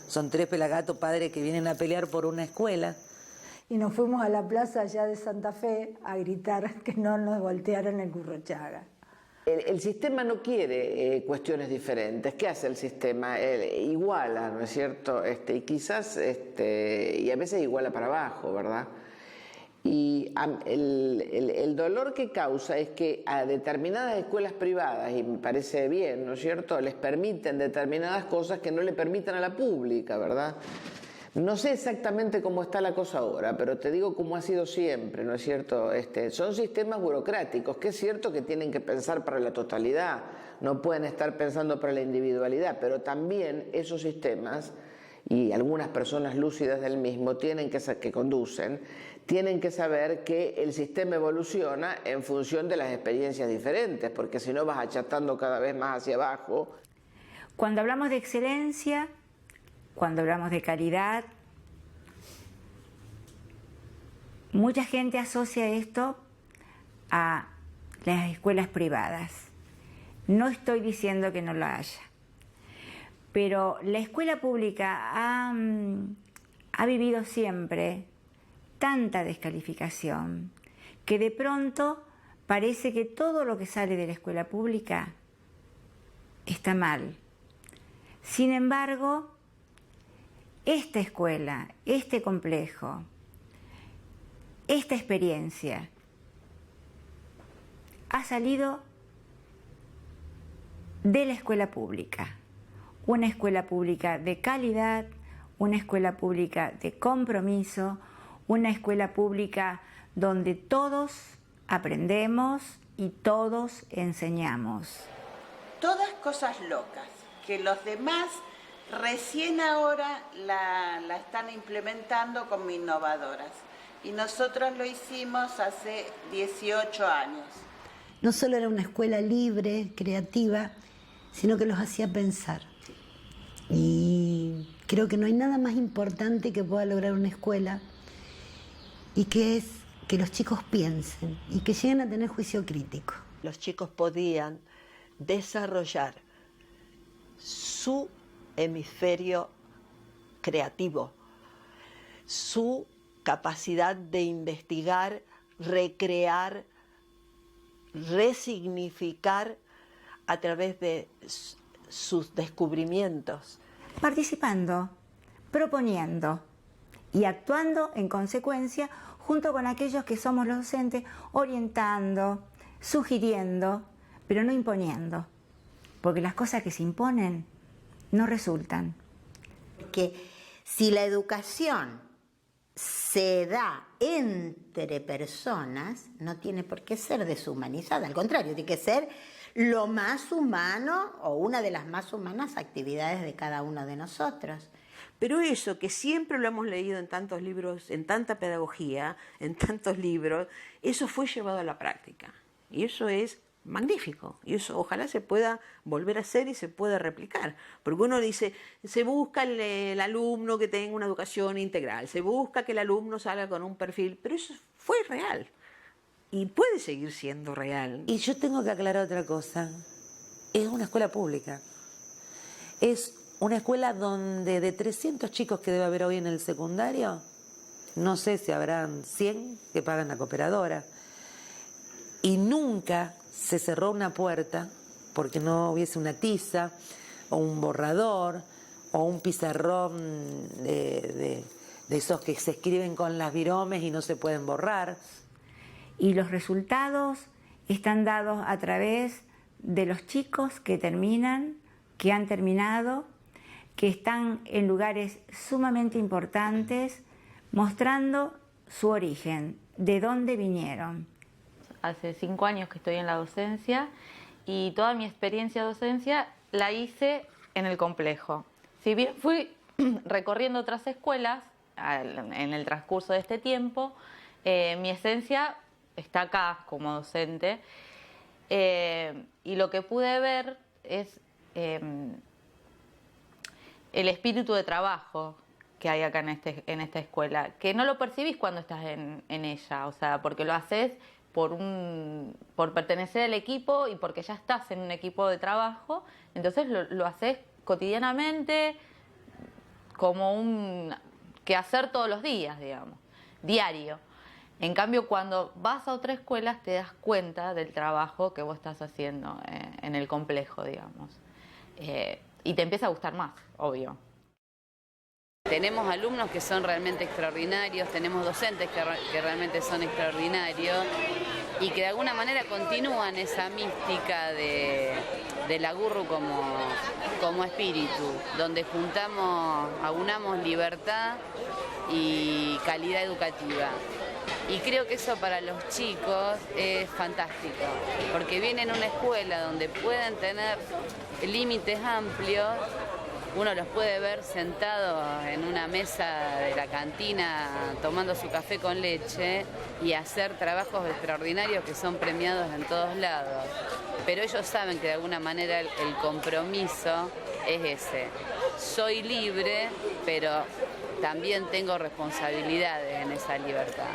son 3 pelagatos padres que vienen a pelear por una escuela. Y nos fuimos a la plaza allá de Santa Fe a gritar que no nos voltearan el Gurruchaga. El sistema no quiere cuestiones diferentes. ¿Qué hace el sistema? Iguala, ¿no es cierto? Y quizás, y a veces iguala para abajo, ¿verdad? Y el dolor que causa es que a determinadas escuelas privadas, y me parece bien, ¿no es cierto?, les permiten determinadas cosas que no le permitan a la pública, ¿verdad? No sé exactamente cómo está la cosa ahora, pero te digo cómo ha sido siempre, ¿no es cierto? Son sistemas burocráticos, que es cierto que tienen que pensar para la totalidad, no pueden estar pensando para la individualidad, pero también esos sistemas, y algunas personas lúcidas del mismo que conducen, tienen que saber que el sistema evoluciona en función de las experiencias diferentes, porque si no vas achatando cada vez más hacia abajo. Cuando hablamos de excelencia, cuando hablamos de calidad, mucha gente asocia esto a las escuelas privadas. No estoy diciendo que no lo haya, pero la escuela pública ha vivido siempre tanta descalificación que de pronto parece que todo lo que sale de la escuela pública está mal. Sin embargo, esta escuela, este complejo, esta experiencia ha salido de la escuela pública. Una escuela pública de calidad, una escuela pública de compromiso, una escuela pública donde todos aprendemos y todos enseñamos. Todas cosas locas que los demás recién ahora la están implementando como innovadoras. Y nosotros lo hicimos hace 18 años. No solo era una escuela libre, creativa, sino que los hacía pensar. Y creo que no hay nada más importante que pueda lograr una escuela, y que es que los chicos piensen y que lleguen a tener juicio crítico. Los chicos podían desarrollar su hemisferio creativo, su capacidad de investigar, recrear, resignificar a través de sus descubrimientos. Participando, proponiendo y actuando en consecuencia junto con aquellos que somos los docentes, orientando, sugiriendo, pero no imponiendo, porque las cosas que se imponen no resultan. Que si la educación se da entre personas, no tiene por qué ser deshumanizada, al contrario, tiene que ser lo más humano o una de las más humanas actividades de cada uno de nosotros. Pero eso que siempre lo hemos leído en tantos libros, en tanta pedagogía, en tantos libros, eso fue llevado a la práctica. Y eso es magnífico. Y eso ojalá se pueda volver a hacer y se pueda replicar. Porque uno dice, se busca el alumno que tenga una educación integral, se busca que el alumno salga con un perfil, pero eso fue real. Y puede seguir siendo real. Y yo tengo que aclarar otra cosa. Es una escuela pública. Es una escuela donde de 300 chicos que debe haber hoy en el secundario, no sé si habrán 100 que pagan la cooperadora. Y nunca se cerró una puerta porque no hubiese una tiza o un borrador o un pizarrón de esos que se escriben con las viromes y no se pueden borrar. Y los resultados están dados a través de los chicos que terminan, que han terminado, que están en lugares sumamente importantes, mostrando su origen, de dónde vinieron. Hace 5 años que estoy en la docencia y toda mi experiencia de docencia la hice en el complejo. Si bien fui recorriendo otras escuelas en el transcurso de este tiempo, mi esencia está acá como docente y lo que pude ver es el espíritu de trabajo que hay acá en esta escuela, que no lo percibís cuando estás en ella, o sea, porque lo haces por pertenecer al equipo y porque ya estás en un equipo de trabajo, entonces lo haces cotidianamente como un quehacer todos los días, digamos, diario. En cambio, cuando vas a otra escuela te das cuenta del trabajo que vos estás haciendo en el complejo, digamos, y te empieza a gustar más, obvio. Tenemos alumnos que son realmente extraordinarios, tenemos docentes que realmente son extraordinarios y que de alguna manera continúan esa mística de la GURRU como espíritu, donde aunamos libertad y calidad educativa. Y creo que eso para los chicos es fantástico, porque vienen a una escuela donde pueden tener límites amplios. Uno los puede ver sentados en una mesa de la cantina tomando su café con leche y hacer trabajos extraordinarios que son premiados en todos lados. Pero ellos saben que de alguna manera el compromiso es ese. Soy libre, pero también tengo responsabilidades en esa libertad.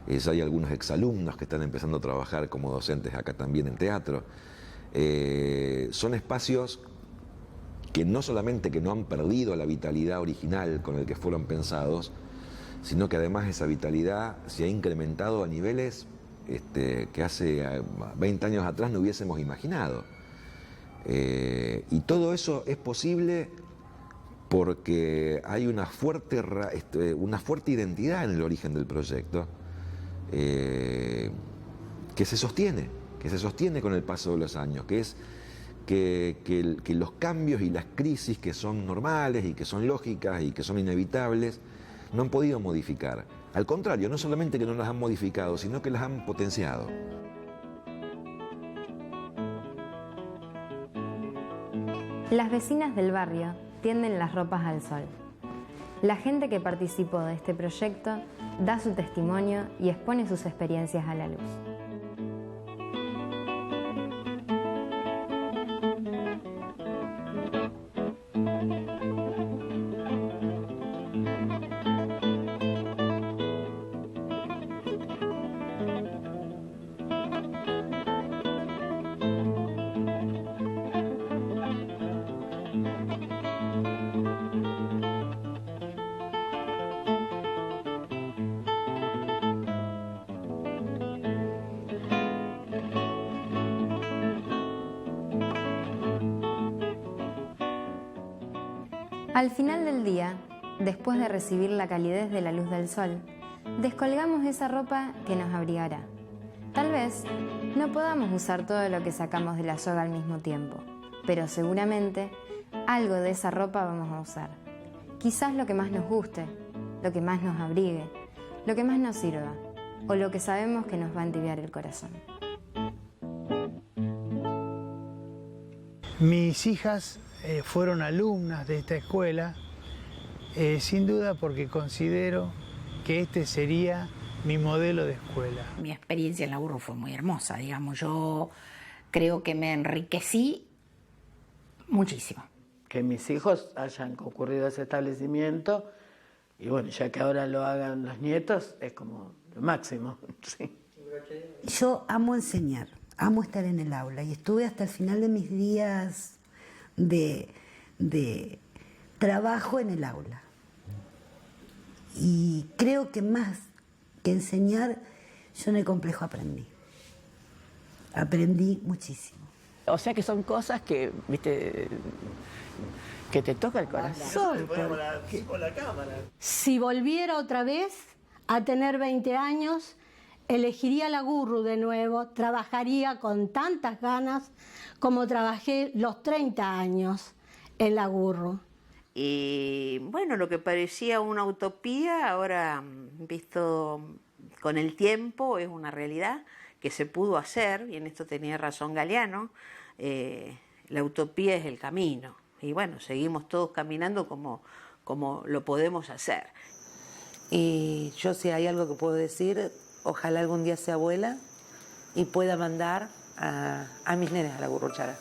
Hay algunos exalumnos que están empezando a trabajar como docentes acá también en teatro. Son espacios que no solamente que no han perdido la vitalidad original con el que fueron pensados, sino que además esa vitalidad se ha incrementado a niveles que hace 20 años atrás no hubiésemos imaginado. Y todo eso es posible porque hay una fuerte identidad en el origen del proyecto que se sostiene con el paso de los años, que es que los cambios y las crisis que son normales y que son lógicas y que son inevitables no han podido modificar. Al contrario, no solamente que no las han modificado, sino que las han potenciado. Las vecinas del barrio tienden las ropas al sol. La gente que participó de este proyecto da su testimonio y expone sus experiencias a la luz. Al final del día, después de recibir la calidez de la luz del sol, descolgamos esa ropa que nos abrigará. Tal vez no podamos usar todo lo que sacamos de la soga al mismo tiempo, pero seguramente algo de esa ropa vamos a usar. Quizás lo que más nos guste, lo que más nos abrigue, lo que más nos sirva, o lo que sabemos que nos va a entibiar el corazón. Mis hijas fueron alumnas de esta escuela, sin duda porque considero que este sería mi modelo de escuela. Mi experiencia en la GURRU fue muy hermosa, digamos, yo creo que me enriquecí muchísimo. Que mis hijos hayan concurrido a ese establecimiento y bueno, ya que ahora lo hagan los nietos, es como lo máximo. Sí. Yo amo enseñar, amo estar en el aula y estuve hasta el final de mis días de trabajo en el aula. Y creo que más que enseñar, yo en el complejo aprendí muchísimo. O sea que son cosas que, viste, que te toca el corazón. Con la cámara. Si volviera otra vez a tener 20 años, elegiría la GURRU de nuevo, trabajaría con tantas ganas como trabajé los 30 años en la GURRU. Y bueno, lo que parecía una utopía, ahora visto con el tiempo, es una realidad que se pudo hacer, y en esto tenía razón Galeano, la utopía es el camino. Y bueno, seguimos todos caminando como lo podemos hacer. Y yo, si hay algo que puedo decir, ojalá algún día sea abuela y pueda mandar a mis nenes a la Gurruchaga.